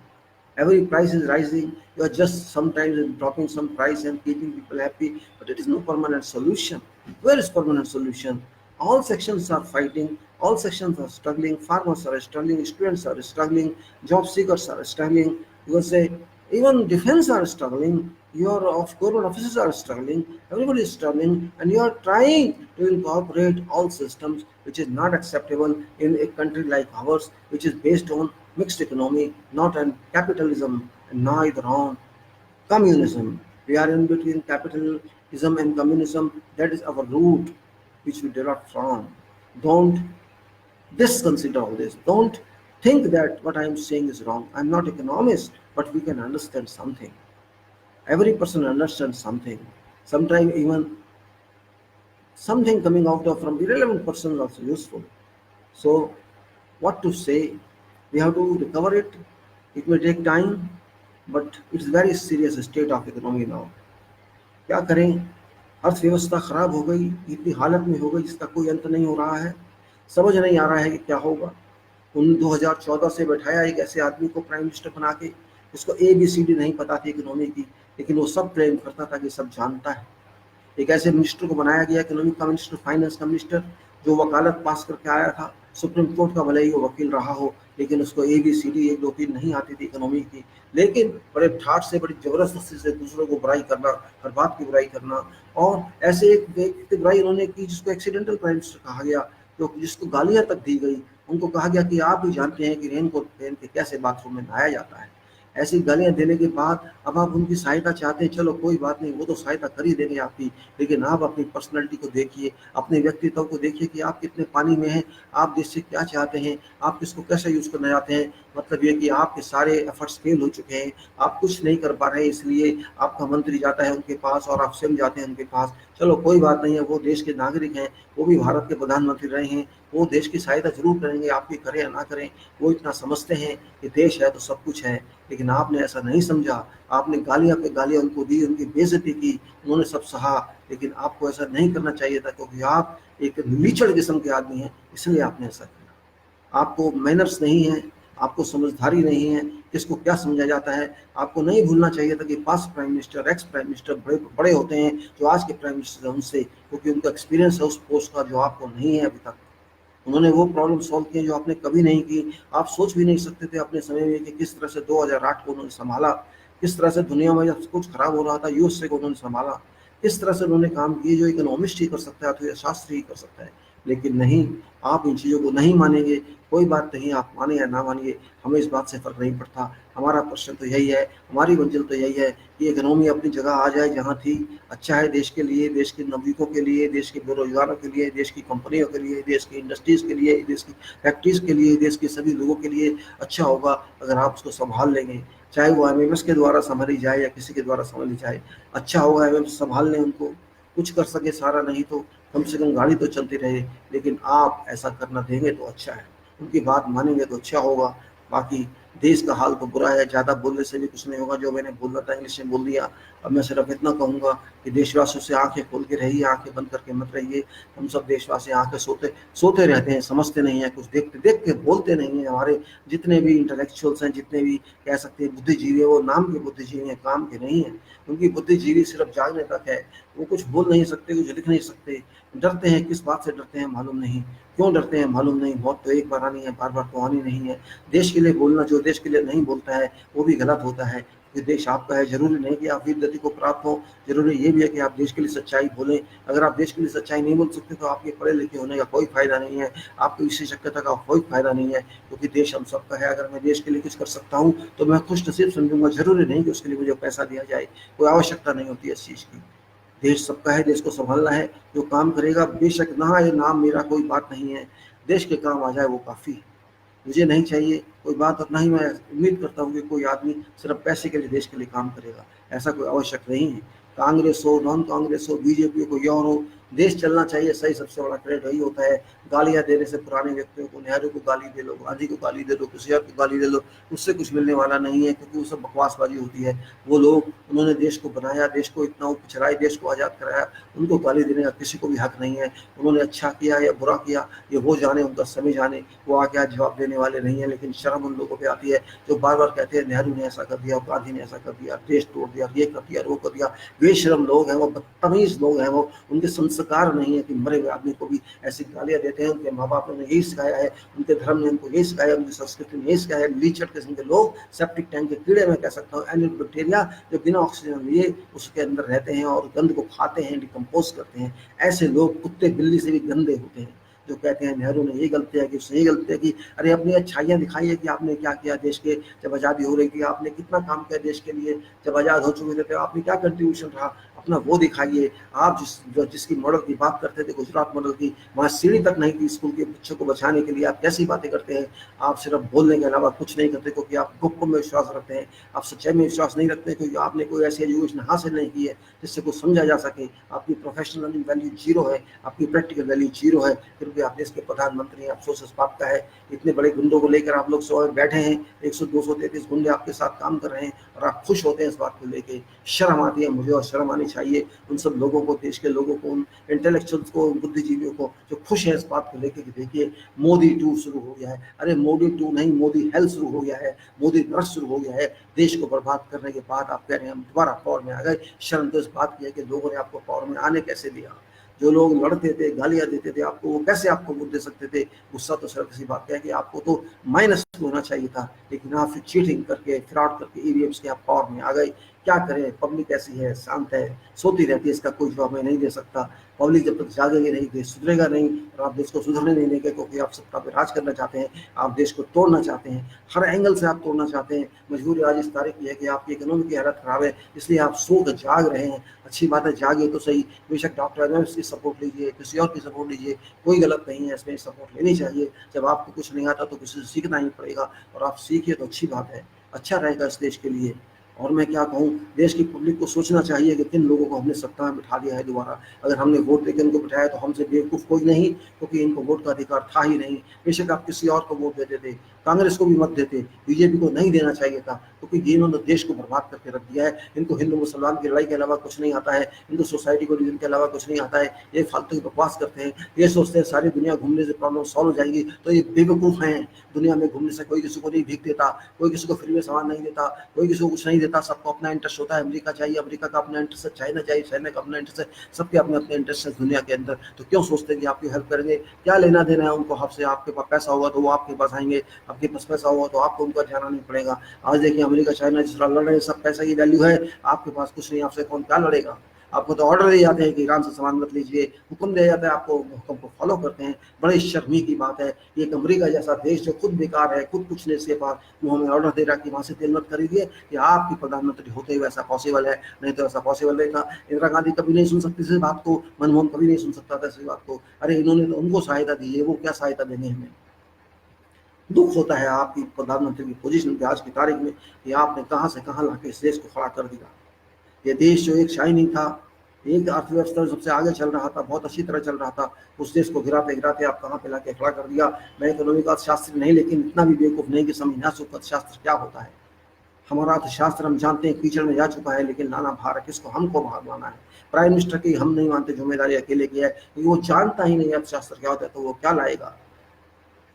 Every price is rising. You are just sometimes dropping some price and keeping people happy, but it is no permanent solution. Where is permanent solution? All sections are fighting, all sections are struggling, farmers are struggling, students are struggling, job seekers are struggling. You will say even defense are struggling, your of government officers are struggling, everybody is struggling, and you are trying to incorporate all systems, which is not acceptable in a country like ours, which is based on mixed economy, not on capitalism, and neither on communism. We are in between capitalism and communism. That is our root, which we developed from. Don't disconsider all this. Don't think that what I am saying is wrong. I'm not economist, but we can understand something. Every person understands something. Sometimes even something coming out of from irrelevant person is also useful. So what to say? We have to recover it. It may take time, but it's very serious state of economy now. क्या करें? अर्थव्यवस्था खराब हो गई, इतनी हालत में हो गई जिसका कोई अंत नहीं हो रहा है. समझ नहीं आ रहा है कि क्या होगा. उन 2014 से बैठाया एक ऐसे आदमी को प्राइम मिनिस्टर बना के, उसको ABCD नहीं पता थी इकोनॉमी की, लेकिन वो सब क्लेम करता था कि सब जानता है. एक ऐसे मिनिस्टर को बनाया गया, इकोनॉमिक का मिनिस्टर, फाइनेंस का मिनिस्टर, जो वकालत पास करके आया था सुप्रीम कोर्ट का, भले ही वो वकील रहा हो, लेकिन उसको ABCD 1 2 3 नहीं आती थी इकोनॉमी की, लेकिन बड़े ठाठ से, बड़ी जबरदस्ती से दूसरों को बुराई करना, हर बात की बुराई करना. और ऐसे एक व्यक्ति की बुराई उन्होंने की जिसको एक्सीडेंटल प्राइम मिनिस्टर कहा गया, जो जिसको गालियां तक दी गई, उनको कहा गया कि आप भी जानते हैं कि रेन कोट पहन के कैसे बाथरूम में नहाया जाता है। ऐसी गालियां देने के बाद अब आप उनकी सहायता चाहते हैं, चलो कोई बात नहीं, वो तो सहायता कर ही देंगे आपकी, लेकिन आप अपनी पर्सनैलिटी को देखिए, अपने व्यक्तित्व को देखिए कि आप कितने पानी में हैं, आप देश से क्या चाहते हैं, आप किसको कैसे यूज करना चाहते हैं। मतलब ये कि आपके सारे एफर्ट्स फेल हो चुके हैं, आप कुछ नहीं कर पा रहे हैं, इसलिए आपका मंत्री जाता है उनके पास और आप स्वयं जाते हैं उनके पास। चलो कोई बात नहीं है, वो देश के नागरिक हैं, वो भी भारत के प्रधानमंत्री रहे हैं, वो देश की सहायता जरूर करेंगे, आपकी करें या ना करें। वो इतना समझते हैं कि देश है तो सब कुछ है, लेकिन आपने ऐसा नहीं समझा। आपने गालियां पे गालियां उनको दी, उनकी बेइज्जती की, उन्होंने सब सहा, लेकिन आपको ऐसा नहीं करना चाहिए था, क्योंकि आप एक लीचड़ किस्म के आदमी हैं, इसलिए आपने ऐसा किया। आपको मैनर्स नहीं है, आपको समझदारी नहीं है, किसको क्या समझा जाता है। आपको नहीं भूलना चाहिए था कि past prime minister, ex prime minister बड़े बड़े होते हैं जो आज के प्राइम मिनिस्टर हैं उनसे, क्योंकि उनका एक्सपीरियंस है उस पोस्ट का जो आपको नहीं है अभी तक। उन्होंने वो प्रॉब्लम सॉल्व की जो आपने कभी नहीं की। आप सोच भी नहीं सकते थे अपने समय में कि किस तरह से 2008 को उन्होंने संभाला, किस तरह से दुनिया में जब कुछ खराब हो रहा था यूएसए को उन्होंने संभाला, किस तरह से उन्होंने काम किए जो इकोनॉमिस्ट ही कर सकता है, तो शास्त्री ही कर सकता है। लेकिन नहीं, आप इन चीज़ों को नहीं मानेंगे। कोई बात नहीं, आप माने या ना मानिए, हमें इस बात से फर्क नहीं पड़ता। हमारा प्रश्न तो यही है, हमारी मंजिल तो यही है कि इकोनॉमी अपनी जगह आ जाए जहाँ थी। अच्छा है देश के लिए, देश के नवयुवकों के लिए, देश के बेरोजगारों के लिए, देश की कंपनियों के लिए, देश की इंडस्ट्रीज के लिए, देश की फैक्ट्रीज के लिए, देश के सभी लोगों के लिए अच्छा होगा अगर आप उसको संभाल लेंगे। चाहे वो एमएमएस के द्वारा संभाली जाए या किसी के द्वारा संभाली जाए, अच्छा होगा एमएमएस संभाल लें उनको। कुछ कर सके सारा नहीं तो कम से कम गाड़ी तो चलती रहे, लेकिन आप ऐसा करना देंगे तो अच्छा है, उनकी बात मानेंगे तो अच्छा होगा। बाकी देश का हाल तो बुरा है, ज़्यादा बोलने से भी कुछ नहीं होगा। जो मैंने बोलना था इंग्लिश में बोल दिया। अब मैं सिर्फ इतना कहूँगा कि देशवासियों से आंखें खोल के रहिए, आंखें बंद करके मत रहिए। हम सब देशवासी आंखें सोते सोते रहते हैं, समझते नहीं है, कुछ देखते देख के बोलते नहीं है। हमारे जितने भी इंटेलेक्चुअल्स हैं, जितने भी कह सकते हैं बुद्धिजीवी है, वो नाम के बुद्धिजीवी हैं, काम के नहीं है। उनकी बुद्धिजीवी सिर्फ जागने तक है, वो कुछ बोल नहीं सकते, कुछ लिख नहीं सकते। डरते हैं, किस बात से डरते हैं मालूम नहीं, क्यों डरते हैं मालूम नहीं। मौत तो एक बार आनी है, बार बार तो आनी नहीं है। देश के लिए बोलना, जो देश के लिए नहीं बोलता है वो भी गलत होता है। ये देश आपका है, जरूरी नहीं कि आप वीर गति को प्राप्त हो, जरूरी ये भी है कि आप देश के लिए सच्चाई बोलें। अगर आप देश के लिए सच्चाई नहीं बोल सकते तो आपके पढ़े लिखे होने का कोई फायदा नहीं है, आपकी विशेषज्ञता का कोई फायदा नहीं है, क्योंकि देश हम सबका है। अगर मैं देश के लिए कुछ कर सकता हूँ तो मैं खुश नसीब समझूंगा। जरूरी नहीं कि उसके लिए मुझे पैसा दिया जाए, कोई आवश्यकता नहीं होती इस चीज़ की। देश सबका है, देश को संभालना है। जो काम करेगा बेशक ना आए नाम, मेरा कोई बात नहीं है, देश के काम आ जाए वो काफ़ी है। मुझे नहीं चाहिए कोई बात, और ना ही मैं उम्मीद करता हूँ कि कोई आदमी सिर्फ पैसे के लिए देश के लिए काम करेगा, ऐसा कोई आवश्यक नहीं है। कांग्रेस हो, नॉन कांग्रेस हो, बीजेपी हो, कोई और हो, देश चलना चाहिए सही। सबसे बड़ा क्रेडिट वही होता है। गालियां देने से पुराने व्यक्तियों को, नेहरू को गाली दे लो, गांधी को गाली दे लो, किसी और को गाली दे लो, उससे कुछ मिलने वाला नहीं है, क्योंकि वो सब बकवासबाजी होती है। वो लोग, उन्होंने देश को बनाया, देश को इतना ऊपर चढ़ाया, देश को आज़ाद कराया, उनको गाली देने का किसी को भी हक नहीं है। उन्होंने अच्छा किया या बुरा किया ये वो जाने, उनका समय जाने, वो आके आज जवाब देने वाले नहीं है। लेकिन शर्म उन लोगों पे आती है जो बार बार कहते हैं नेहरू ने ऐसा कर दिया, गांधी ने ऐसा कर दिया, देश तोड़ दिया, ये कर दिया, वो कर दिया। बेशरम लोग हैं वो, बदतमीज लोग हैं वो, उनके संस्कार नहीं है कि मरे हुए आदमी को भी ऐसी गालियां देते हैं। उनके माँ बाप ने यही सिखाया है, उनके धर्म ने उनको यही सिखाया है, उनकी संस्कृति ने यही सिखाया है। लीचड़ किस्म के लोग, सेप्टिक टैंक के कीड़े मैं कह सकता हूँ, एनिमल बैक्टीरिया जो बिना ऑक्सीजन लिए उसके अंदर रहते हैं और गंद को खाते हैं, डिकम्पोज करते हैं। ऐसे लोग कुत्ते बिल्ली से भी गंदे होते हैं, जो कहते हैं नेहरू ने ये गलतियां की, उसने ये गलतियां की। अरे अपनी अच्छाइयां दिखाइए कि आपने क्या किया देश के, जब आज़ादी हो रही थी आपने कितना काम किया देश के लिए, जब आज़ाद हो चुके थे आपने क्या कंट्रीब्यूशन रहा, अपना वो दिखाइए। आप जिसकी मॉडल की बात करते थे, गुजरात मॉडल की, वहाँ सीढ़ी तक नहीं थी स्कूल के बच्चों को बचाने के लिए। आप कैसी बातें करते हैं, आप सिर्फ बोलने के अलावा कुछ नहीं करते, क्योंकि आप गुप्त में विश्वास रखते हैं, आप सच्चाई में विश्वास नहीं रखते, क्योंकि आपने कोई ऐसी एजुकेशन हासिल नहीं की है जिससे कुछ समझा जा सके। आपकी प्रोफेशनल वैल्यू जीरो है, आपकी प्रैक्टिकल वैल्यू जीरो है, फिर भी आप देश के प्रधानमंत्री हैं। अफसोस इस बात का है, इतने बड़े गुंडों को लेकर आप लोग सो बैठे हैं, 100-233 गुंडे आपके साथ काम कर रहे हैं और आप खुश होते हैं इस बात को लेके। शर्म आती है मुझे, और शर्म आनी चाहिए उन सब लोगों को, देश के लोगों को, उन इंटेलेक्चुअल्स को, बुद्धिजीवियों को जो खुश हैं इस बात को लेकर कि देखिए मोदी 2 शुरू हो गया है। अरे मोदी 2 नहीं, मोदी हेल शुरू हो गया है, मोदी नरक शुरू हो गया है। देश को बर्बाद करने के बाद आप कह रहे हैं हम दोबारा पावर में आ गए। शर्म तो इस बात की है कि लोगों ने आपको पावर में आने कैसे दिया। जो लोग लड़ते थे, गालियां देते थे आपको, वो कैसे आपको वोट दे सकते थे। गुस्सा तो सिर्फ इसी बात का है कि आपको तो माइनस होना चाहिए था, लेकिन आप फिर चीटिंग करके, फ्रॉड करके ईवीएम्स के आप पावर में आ गए। क्या करें, पब्लिक ऐसी है, शांत है, सोती रहती है, इसका कोई जवाब मैं नहीं दे सकता। पब्लिक जब तक जागेगी नहीं, देश सुधरेगा नहीं, और आप देश को सुधरने नहीं देंगे क्योंकि आप सत्ता पे राज करना चाहते हैं, आप देश को तोड़ना चाहते हैं, हर एंगल से आप तोड़ना चाहते हैं। मजबूरी आज इस तारीख की है कि आपकी इकोनॉमी की हालत खराब है, इसलिए आप सो कर जाग रहे हैं। अच्छी बात है, जागिए तो सही। बेशक डॉक्टर अजमेर की सपोर्ट लीजिए, किसी और की सपोर्ट लीजिए, कोई गलत नहीं है, इसमें सपोर्ट लेनी चाहिए। जब आपको कुछ नहीं आता तो किसी से सीखना ही पड़ेगा, और आप सीखिए तो अच्छी बात है, अच्छा रहेगा इस देश के लिए। और मैं क्या कहूँ, देश की पब्लिक को सोचना चाहिए कि किन लोगों को हमने सत्ता में बिठा दिया है दोबारा। अगर हमने वोट देकर इनको बिठाया तो हमसे बेवकूफ़ कोई नहीं, क्योंकि इनको वोट का अधिकार था ही नहीं। बेशक आप किसी और को वोट देते थे, कांग्रेस को भी मत देते, बीजेपी को नहीं देना चाहिए था, क्योंकि ये इन्होंने देश को बर्बाद करके रख दिया है। इनको हिंदू मुसलमान की लड़ाई के अलावा कुछ नहीं आता है, इनको सोसाइटी को डिवीजन के अलावा कुछ नहीं आता है। ये फालतू की बकवास करते हैं, ये सोचते हैं सारी दुनिया घूमने से प्रॉब्लम सॉल्व हो जाएगी, तो ये बेवकूफ़ हैं। दुनिया में घूमने से कोई किसी को नहीं भीख देता, कोई किसी को फ्री में सामान नहीं देता, कोई किसी को कुछ नहीं देता। सबको अपना इंटरेस्ट होता है। अमेरिका चाहिए, अमेरिका का अपना इंटरेस्ट है, चाइना चाहिए, चाइना का अपना इंटरेस्ट है, सबके अपने अपने इंटरेस्ट है दुनिया के अंदर। तो क्यों सोचते हैं कि आपकी हेल्प करेंगे? क्या लेना देना है उनको आपसे? आपके पास पैसा होगा तो वो आपके पास आएंगे, आपके पास पैसा होगा तो आपको उनका जाना नहीं पड़ेगा। आज देखिए अमेरिका चाइना जिस तरह लड़ रहे हैं, सब पैसा की वैल्यू है, आपके पास कुछ नहीं, आपसे कौन क्या लड़ेगा? आपको तो ऑर्डर दिए जाते हैं कि ईरान से सामान मत लीजिए, हुक्म दिया जाता है, आपको हुक्म को फॉलो करते हैं। बड़ी शर्मी की बात है, ये अमेरिका जैसा देश जो खुद बेकार है, खुद कुछ नहीं, इसके पास वो हमें ऑर्डर दे रहा है कि वहाँ से तेल मत खरीदिए। ये आपकी प्रधानमंत्री होते हुए ऐसा पॉसिबल है? नहीं तो ऐसा पॉसिबल नहीं था। इंदिरा गांधी कभी नहीं सुन सकती इस बात को, मनमोहन कभी नहीं सुन सकता था इस बात को। अरे इन्होंने तो उनको सहायता दी है, वो क्या सहायता देंगे हमें? दुख होता है आपकी प्रधानमंत्री की पोजीशन पे आज की तारीख में, कि आपने कहां से कहां लाके इस देश को खड़ा कर दिया। ये देश जो एक शाइनिंग था, एक अर्थव्यवस्था सबसे आगे चल रहा था, बहुत अच्छी तरह चल रहा था, उस देश को गिराते गिराते आप कहां पे लाके खड़ा कर दिया। मैं इकोनॉमी का शास्त्री नहीं, लेकिन इतना भी बेवकूफ नहीं कि समझना अर्थशास्त्र क्या होता है। हमारा अर्थशास्त्र हम जानते हैं कीचड़ में जा चुका है, लेकिन लाना भार किसको? हमको भार लाना है। प्राइम मिनिस्टर की हम नहीं मानते जिम्मेदारी अकेले की है, क्योंकि वो जानता ही नहीं अर्थशास्त्र क्या होता है, तो वो क्या लाएगा?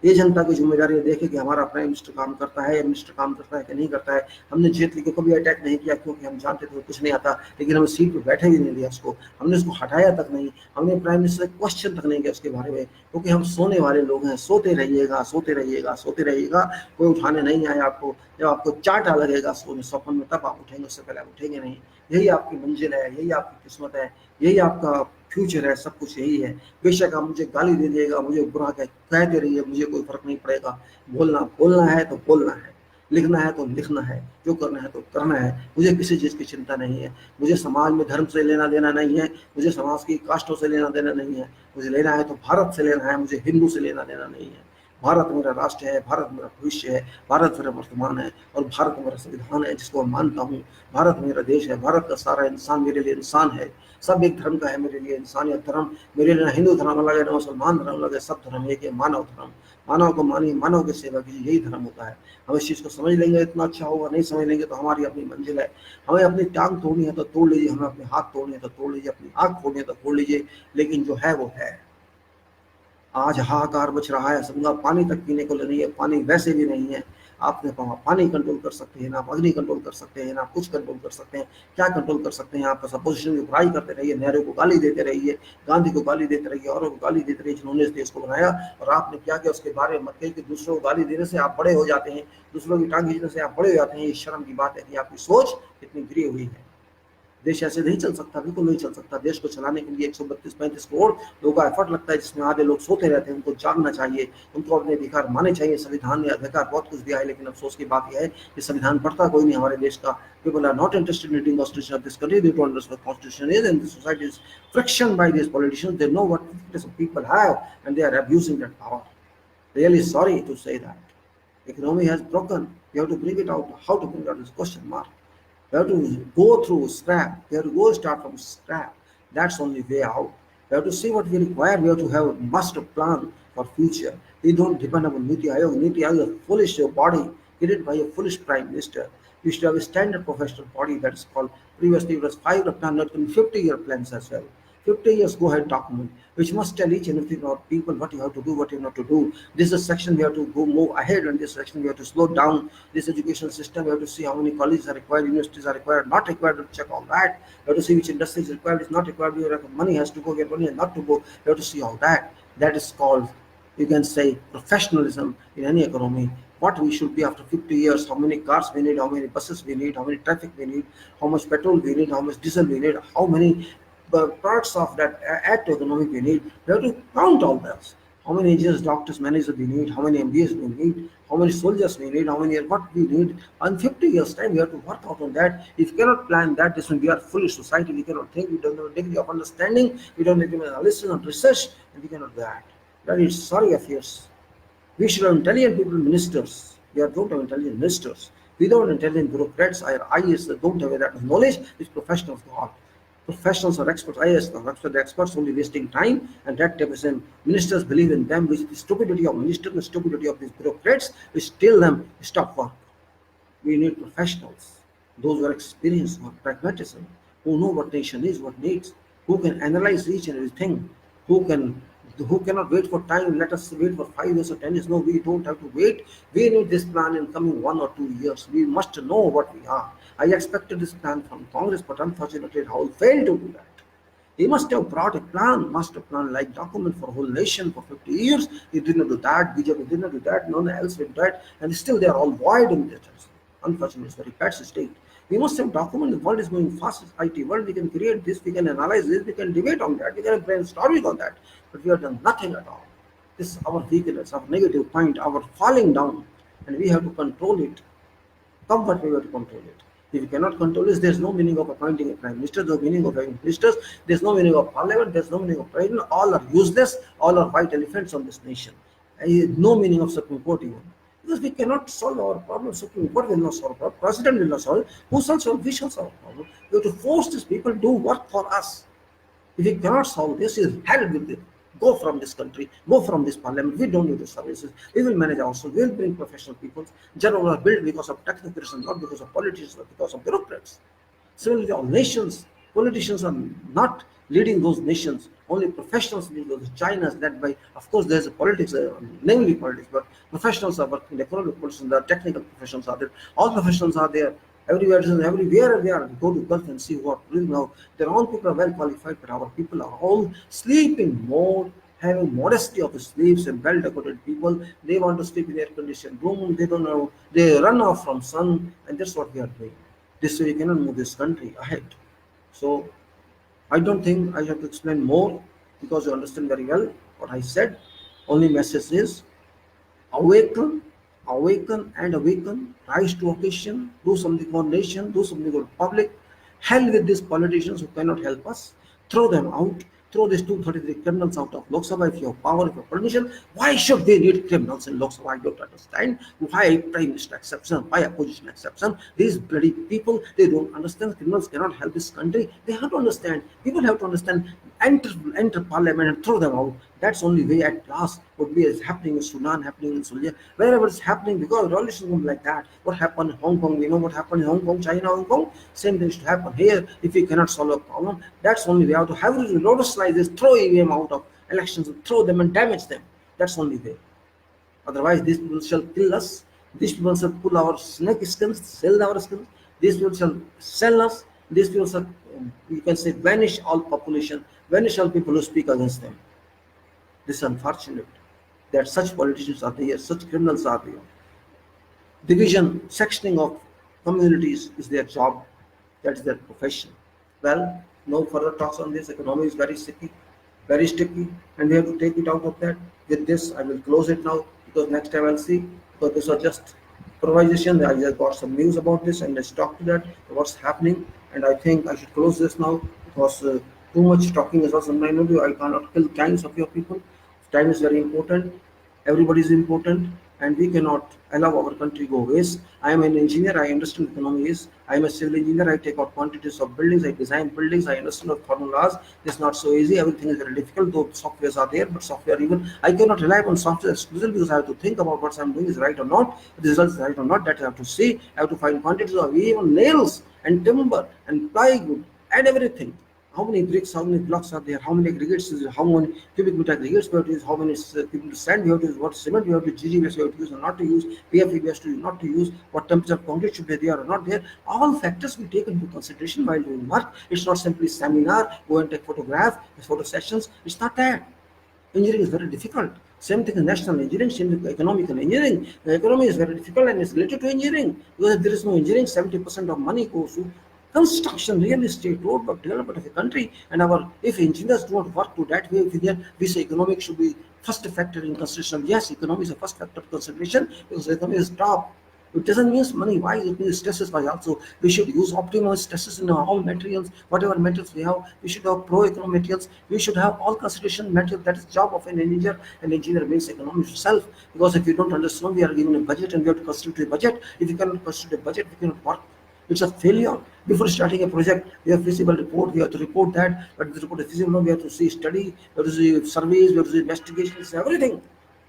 ये जनता की जिम्मेदारी देखे कि हमारा प्राइम मिनिस्टर काम करता है, मिनिस्टर काम करता है कि नहीं करता है। हमने जेटली को कभी अटैक नहीं किया, क्योंकि हम जानते थे कुछ नहीं आता, लेकिन हमें सीट पे बैठे भी नहीं दिया उसको, हमने उसको हटाया तक नहीं, हमने प्राइम मिनिस्टर से क्वेश्चन तक नहीं किया उसके बारे में, क्योंकि हम सोने वाले लोग हैं। सोते रहिएगा, सोते रहिएगा, सोते रहिएगा, कोई उठाने नहीं आए आपको। जब आपको चाटा लगेगा सोने स्वप्न में, तब आप उठेंगे, उससे पहले आप उठेंगे नहीं। यही आपकी मंजिल है, यही आपकी किस्मत है, यही आपका फ्यूचर है, सब कुछ यही है। बेशक आप मुझे गाली दे दिएगा, मुझे बुरा कहते रहिए, मुझे कोई फर्क नहीं पड़ेगा। बोलना है तो बोलना है, लिखना है तो लिखना है, जो करना है तो करना है। मुझे किसी चीज़ की चिंता नहीं है, मुझे समाज में धर्म से लेना देना नहीं है, मुझे समाज की कास्टों से लेना देना नहीं है। मुझे लेना है तो भारत से लेना है, मुझे हिंदू से लेना देना नहीं है। भारत मेरा राष्ट्र है, भारत मेरा भविष्य है, भारत मेरा वर्तमान है, और भारत मेरा संविधान है जिसको मैं मानता हूँ। भारत मेरा देश है, भारत का सारा इंसान मेरे लिए इंसान है। सब एक धर्म का है मेरे लिए, इंसानियत धर्म। मेरे लिए ना हिंदू धर्म अलग है, ना मुसलमान धर्म अलग है, सब धर्म एक है, मानव धर्म। मानव को मानिए, मानव की सेवा कीजिए, यही धर्म होता है। हम इस चीज़ को समझ लेंगे इतना अच्छा होगा, नहीं समझ लेंगे तो हमारी अपनी मंजिल है। हमें अपनी टांग तोड़नी है तो तोड़ लीजिए, हमें अपने हाथ तोड़ने हैं तो तोड़ लीजिए, अपनी आँख फोड़नी है तो फोड़ लीजिए, लेकिन जो है वो है। आज हाहाकार बच रहा है, समझा पानी तक पीने को नहीं है, पानी वैसे भी नहीं है। आपने पानी कंट्रोल कर सकते हैं ना, आप अग्नि कंट्रोल कर सकते हैं ना, आप कुछ कंट्रोल कर सकते हैं? क्या कंट्रोल कर सकते हैं? आप सपोजिशन की बुराई करते रहिए, नेहरू को गाली देते रहिए, गांधी को गाली देते रहिए, औरों को गाली देते रहिए जिन्होंने इस देश को बनाया। और आपने क्या किया उसके बारे में मत कहिए कि दूसरों को गाली देने से आप बड़े हो जाते हैं, दूसरों की टांग खींचने से आप बड़े हो जाते हैं। ये शर्म की बात है कि आपकी सोच कितनी गिरी हुई है। देश ऐसे नहीं चल सकता, बिल्कुल नहीं चल सकता। देश को चलाने के लिए 132-35 करोड़ लोगों का एफर्ट लगता है, जिसमें आधे लोग सोते रहते हैं। उनको जागना चाहिए, उनको अपने अधिकार माने चाहिए। संविधान ने अधिकार बहुत कुछ दिया है, लेकिन अफसोस की बात यह है कि संविधान पढ़ता कोई नहीं हमारे देश का। People are not interested in reading constitution of this country. They don't understand what constitution is, and the society is friction by these politicians. They know what people have, and they are abusing that power. Really sorry to say that. Economy has broken. We have to bring it out. How to bring out this question mark? We have to go through scrap. We have to go start from scrap. That's the only way out. We have to see what we require. We have to have a master plan for future. We don't depend on Niti Ayog. Niti Ayog is a foolish body created by a foolish prime minister. We should have a standard professional body that is called, previously it was 5-year plan, not 50-year plans as well. 50 years go ahead document, which must tell each and everything about people what you have to do, what you have not to do. This is a section we have to go move ahead, and this section we have to slow down. This educational system, we have to see how many colleges are required, universities are required, not required, to check all that. We have to see which industry is required, is not required, money has to go, where money has not to go. We have to see all that. That is called you can say professionalism in any economy. What we should be after 50 years, how many cars we need, how many buses we need, how many traffic we need, how much petrol we need, how much diesel we need, how many parts of that add to economy we need. We have to count all that. How many engineers, doctors, managers we need, how many MBAs we need, how many soldiers we need, how many what we need. In 50 years time, we have to work out on that. If we cannot plan that, this means we are foolish society. We cannot think, we don't have a degree of understanding, we don't have analysis and research, and we cannot do that. That is sorry affairs. We should have intelligent people, ministers. We don't have intelligent ministers. Without intelligent bureaucrats, our IAS don't have that knowledge. It's professionals God. Professionals or experts, IAS, the experts only wasting time, and that represent ministers believe in them, which is the stupidity of ministers, the stupidity of these bureaucrats, which tell them stop work. We need professionals, those who are experienced, who are pragmatism, who know what nation is, what needs, who can analyze each and everything, who cannot wait for time. Let us wait for 5 years or 10 years. No, we don't have to wait. We need this plan in coming 1 or 2 years. We must know what we are. I expected this plan from Congress, but unfortunately, Rahul failed to do that. He must have brought a plan, master plan like document for a whole nation for 50 years. He did not do that. BJP did not do that. No one else did that. And still they are all void in that. Unfortunately, it's very bad state. We must have document. The world is going fast. IT world. We can create this. We can analyze this. We can debate on that. We can brainstorming on that. But we have done nothing at all. This is our weakness, our negative point, our falling down, and we have to control it. Comfort, we have to control it. If you cannot control this, there's no meaning of appointing a prime minister, there's no meaning of having ministers, there's no meaning of parliament, there's no meaning of president. All are useless, all are white elephants on this nation. No meaning of Supreme Court even. Because we cannot solve our problem. Supreme Court will not solve our problem. President will not solve. Who shall solve? We shall solve our problem. We have to force these people to do work for us. If we cannot solve this, is hell with it. Go from this country, go from this parliament. We don't need the services. We will manage ourselves. We will bring professional people. General are built because of technocrats, not because of politicians, but because of bureaucrats. Similarly, all nations, politicians are not leading those nations. Only professionals lead those. China is led by, of course, there's a politics, namely politics, but professionals are working. The economic professionals, the technical professionals are there. All professionals are there. Everywhere they are. Go to Gulf and see who are doing now. Their own people are well qualified, but our people are all sleeping mode, having modesty of the slaves and well-decorated people. They want to sleep in air-conditioned room. They don't know. They run off from sun, and that's what we are doing. This way, we cannot move this country ahead. So, I don't think I have to explain more because you understand very well what I said. Only message is awaken and awaken, rise to occasion, do something for nation, do something for public. Hell with these politicians who cannot help us. Throw them out. Throw these 233 criminals out of Lok Sabha if you have power, if you have permission. Why should they need criminals in Lok Sabha? I don't understand. Why Prime Minister accepts them? Why opposition accepts them? These bloody people, they don't understand. Criminals cannot help this country. They have to understand. People have to understand. Enter parliament and throw them out. That's only way at last would be is happening in Sudan, happening in Syria, wherever it's happening because revolution like that. What happened in Hong Kong? We know what happened in Hong Kong, China, Hong Kong. Same thing should happen here. If we cannot solve a problem, that's only way. How to have notice this, throw EVM out of elections, throw them and damage them. That's only way. Otherwise, these people shall kill us. These people shall pull our snake skins, sell our skins. These people shall sell us. These people shall, you can say, vanish all population, vanish all people who speak against them. This is unfortunate that such politicians are there, such criminals are there. Division, sectioning of communities is their job. That is their profession. Well, no further talks on this. Economy is very sticky, and we have to take it out of that. With this, I will close it now because next time I'll see. Because this was just improvisation. I just got some news about this and let's talk to that, what's happening. And I think I should close this now because too much talking is also sometimes I cannot kill times of your people. Time is very important. Everybody is important, and we cannot allow our country go waste. I am an engineer. I understand economy is. I am a civil engineer. I take out quantities of buildings. I design buildings. I understand the formulas. It's not so easy. Everything is very difficult. Though softwares are there, but software even I cannot rely on software exclusively because I have to think about what I'm doing is right or not. If the result is right or not, that I have to see. I have to find quantities of even nails and timber and plywood and everything. How many bricks, how many blocks are there, how many aggregates, how many cubic meter aggregates we have to use, how many cubic sand we have to use, what cement we have to use, GG we have to use or not to use, PFE we have to use not to use, what temperature of concrete should be there or not there. All factors we take into consideration while doing work. It's not simply seminar, go and take photograph, photo sessions. It's not that. Engineering is very difficult. Same thing is national engineering, same thing economical engineering. The economy is very difficult and it's related to engineering, because if there is no engineering, 70% of money goes to construction, real estate, road work, development of a country. And if engineers do not work to that way, we say economic should be first factor in consideration. Yes, economy is a first factor of consideration because economy is top. It doesn't mean money. Why? It means stresses. Why? Also, we should use optimal stresses in all materials. Whatever materials we have, we should have pro-economic materials. We should have all consideration material. That is job of an engineer. An engineer means economy itself. Because if you don't understand, we are given a budget and we have to constitute a budget. If you cannot constitute a budget, we cannot work. It's a failure. Before starting a project, we have feasible report. We have to report that. But if the report is feasible, we have to see study, we have to see surveys, we have to see investigations, everything.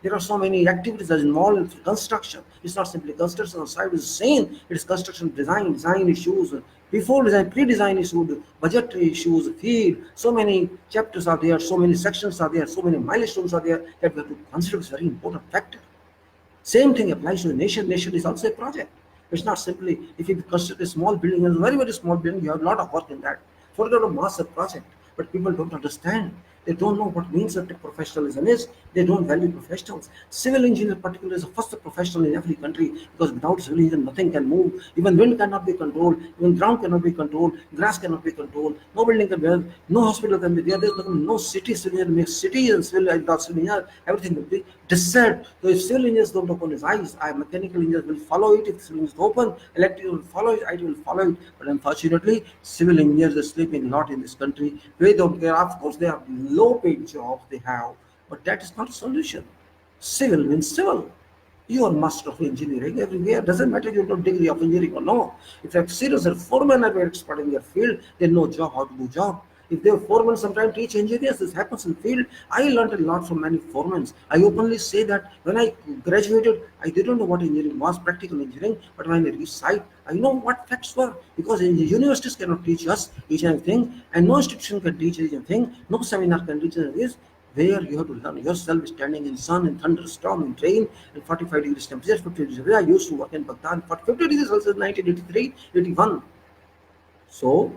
There are so many activities that involved in construction. It's not simply construction on site is same. It is construction design issues. Before design, pre-design issues, budgetary issues, field. So many chapters are there, so many sections are there, so many milestones are there that we have to consider is a very important factor. Same thing applies to the nation. Nation is also a project. It's not simply if you consider a small building as a very, very small building, you have a lot of work in that. Forget a massive project. But people don't understand. They don't know what means that professionalism is. They don't value professionals. Civil engineer particularly is the first professional in every country, because without civil engineer nothing can move. Even wind cannot be controlled. Even ground cannot be controlled. Grass cannot be controlled. No building can be there. No hospital can be there. There's no city. Civil engineer makes city and civil engineer. Everything will be disturbed. So if civil engineers don't open his eyes, mechanical engineers will follow it. If civil engineers open, electrical will follow it. IT will follow it. But unfortunately, civil engineers are sleeping a lot in this country. They don't care. Of course, they are low-paid jobs they have, but that is not a solution. Civil means civil. You are master of engineering everywhere. Doesn't matter you have a degree of engineering or no. If you're serious or foreman are expert in their field, they know job how to do job. If they're foremen, sometimes teach engineers. This happens in field. I learned a lot from many foremen. I openly say that when I graduated, I didn't know what engineering was, practical engineering, but when I reached site, I know what facts were, because the universities cannot teach us each and everything, and no institution can teach each and everything, no seminar can teach us. Where you have to learn yourself, standing in sun, in thunderstorm, in rain, in 45 degrees temperature, 50 degrees. I used to work in Bhagwaan, 50 degrees Celsius, 1983, 81. So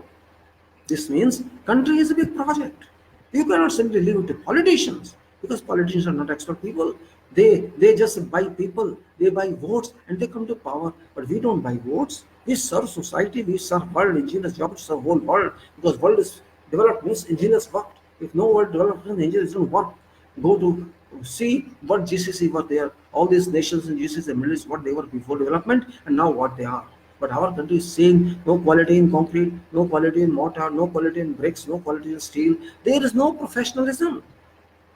this means country is a big project. You cannot simply leave it to politicians, because politicians are not expert people. They just buy people, they buy votes, and they come to power. But we don't buy votes. We serve society, we serve world. Engineers' job to serve whole world, because world is developed means engineers worked. If no world developed, engineers don't work. Go to see what GCC were there. All these nations in GCC, the Middle East, what they were before development, and now what they are. But our country is saying no quality in concrete, no quality in mortar, no quality in bricks, no quality in steel. There is no professionalism.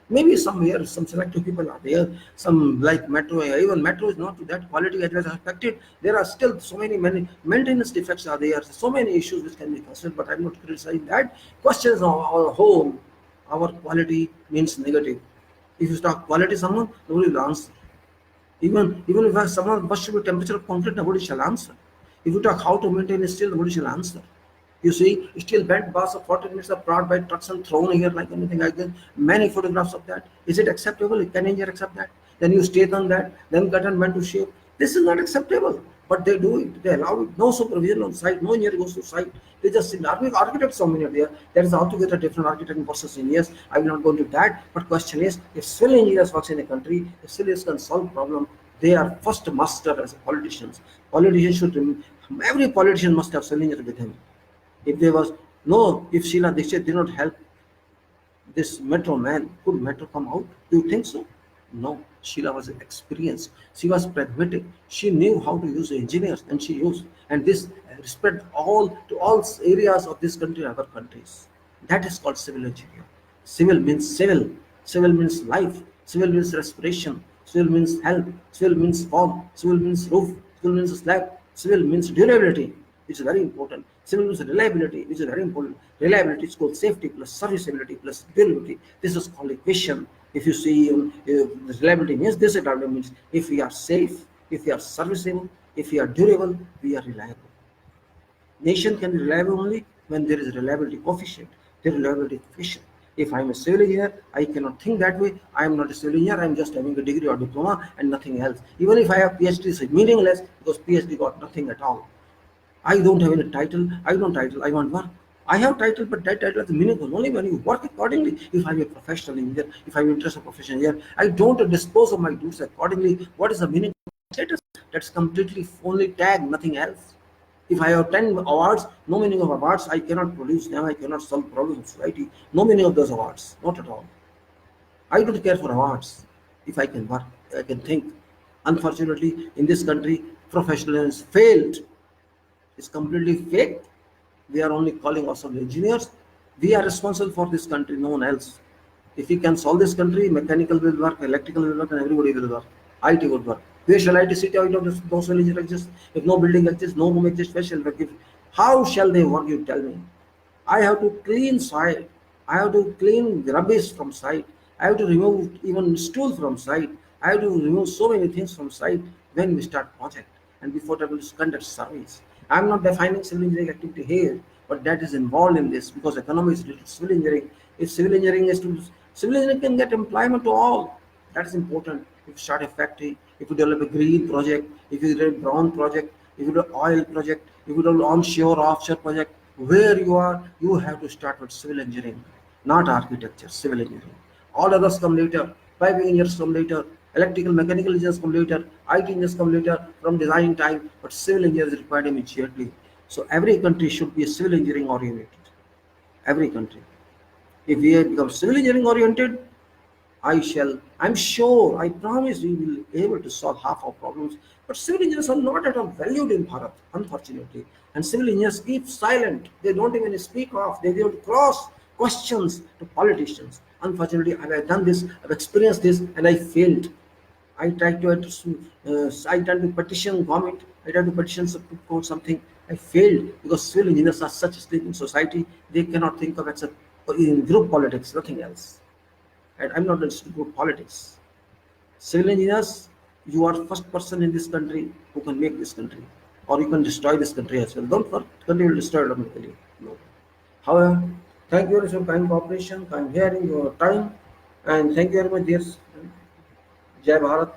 Maybe somewhere some selective people are there, some like metro, even metro is not to that quality as was expected. There are still many maintenance defects are there, so many issues which can be considered, but I'm not criticizing that. Questions on our whole, our quality means negative. If you start quality someone, nobody will answer. Even if someone what should be temperature of concrete, nobody shall answer. If you talk how to maintain steel, nobody shall answer. You see, steel bent bars of 40 minutes are brought by trucks and thrown here like anything like that. Many photographs of that. Is it acceptable? Can engineer accept that? Then you state on that, then cut and bend to shape. This is not acceptable. But they do it, they allow it. No supervision on site, no engineer goes to site. They just sit. Architects so many are there. There is altogether different architect versus engineers. I will not go into that. But question is, if civil engineers works in a country, if civil engineers can solve problem, they are first master as politicians. Politicians should, every politician must have civil engineer with him. If there was if Sheila Dixit did not help this metro man, could metro come out? Do you think so? No. Sheila was experienced. She was pragmatic. She knew how to use the engineers, and she used. And this spread to all areas of this country and other countries. That is called civil engineer. Civil means civil. Civil means life. Civil means respiration. Civil means health. Civil means form. Civil means roof. Civil means slab. Civil means durability, which is very important. Civil means reliability, which is very important. Reliability is called safety plus serviceability plus durability. This is called equation. If you see reliability means this, it means if we are safe, if we are serviceable, if we are durable, we are reliable. Nation can be reliable only when there is a reliability coefficient. The reliability coefficient. If I am a civil engineer, I cannot think that way. I am not a civil engineer. I am just having a degree or diploma and nothing else. Even if I have PhD, it's meaningless, because PhD got nothing at all. I don't have any title. I want work. I have title, but that title is meaningful only when you work accordingly. If I'm a professional engineer, if I'm interested in professional engineer, I don't dispose of my duties accordingly. What is the meaning of status? That's completely only tag, nothing else. If I have 10 awards, no meaning of awards, I cannot produce them, I cannot solve problems in society. No meaning of those awards, not at all. I don't care for awards. If I can work, I can think. Unfortunately, in this country, professionals failed. It's completely fake. We are only calling ourselves engineers. We are responsible for this country, no one else. If we can solve this country, mechanical will work, electrical will work, and everybody will work. IT would work. Where shall IT sit out of this? No civil engineer exists. If no building exists, no room exists, where shall work? How shall they work? You tell me. I have to clean site. I have to clean rubbish from site. I have to remove even stool from site. I have to remove so many things from site when we start project and before that we conduct surveys. I'm not defining civil engineering activity here, but that is involved in this because economy is related to civil engineering. If civil engineering is to civil engineering can get employment to all. That is important. If you start a factory, if you develop a green project, if you develop a brown project, if you do oil project, if you do onshore, offshore project, where you are, you have to start with civil engineering, not architecture, civil engineering. All others come later, piping engineers come later, electrical, mechanical engineers come later, IT engineers come later from design time, but civil engineers is required immediately. So every country should be civil engineering oriented. Every country. If we become civil engineering oriented, I'm sure, I promise we will be able to solve half our problems. But civil engineers are not at all valued in Bharat, unfortunately. And civil engineers keep silent. They don't even speak off. They don't cross questions to politicians. Unfortunately, I've done this, I've experienced this, and I failed. I tried to petition government. I tried to petition Supreme Court something. I failed because civil engineers are such a sleeping society. They cannot think of except in group politics, nothing else. And I'm not interested in good politics. Civil engineers, you are first person in this country who can make this country, or you can destroy this country as well. Don't work, country will destroy automatically. No. However, thank you for your kind cooperation, kind hearing your time, and thank you very much, dear. Jai Bharat.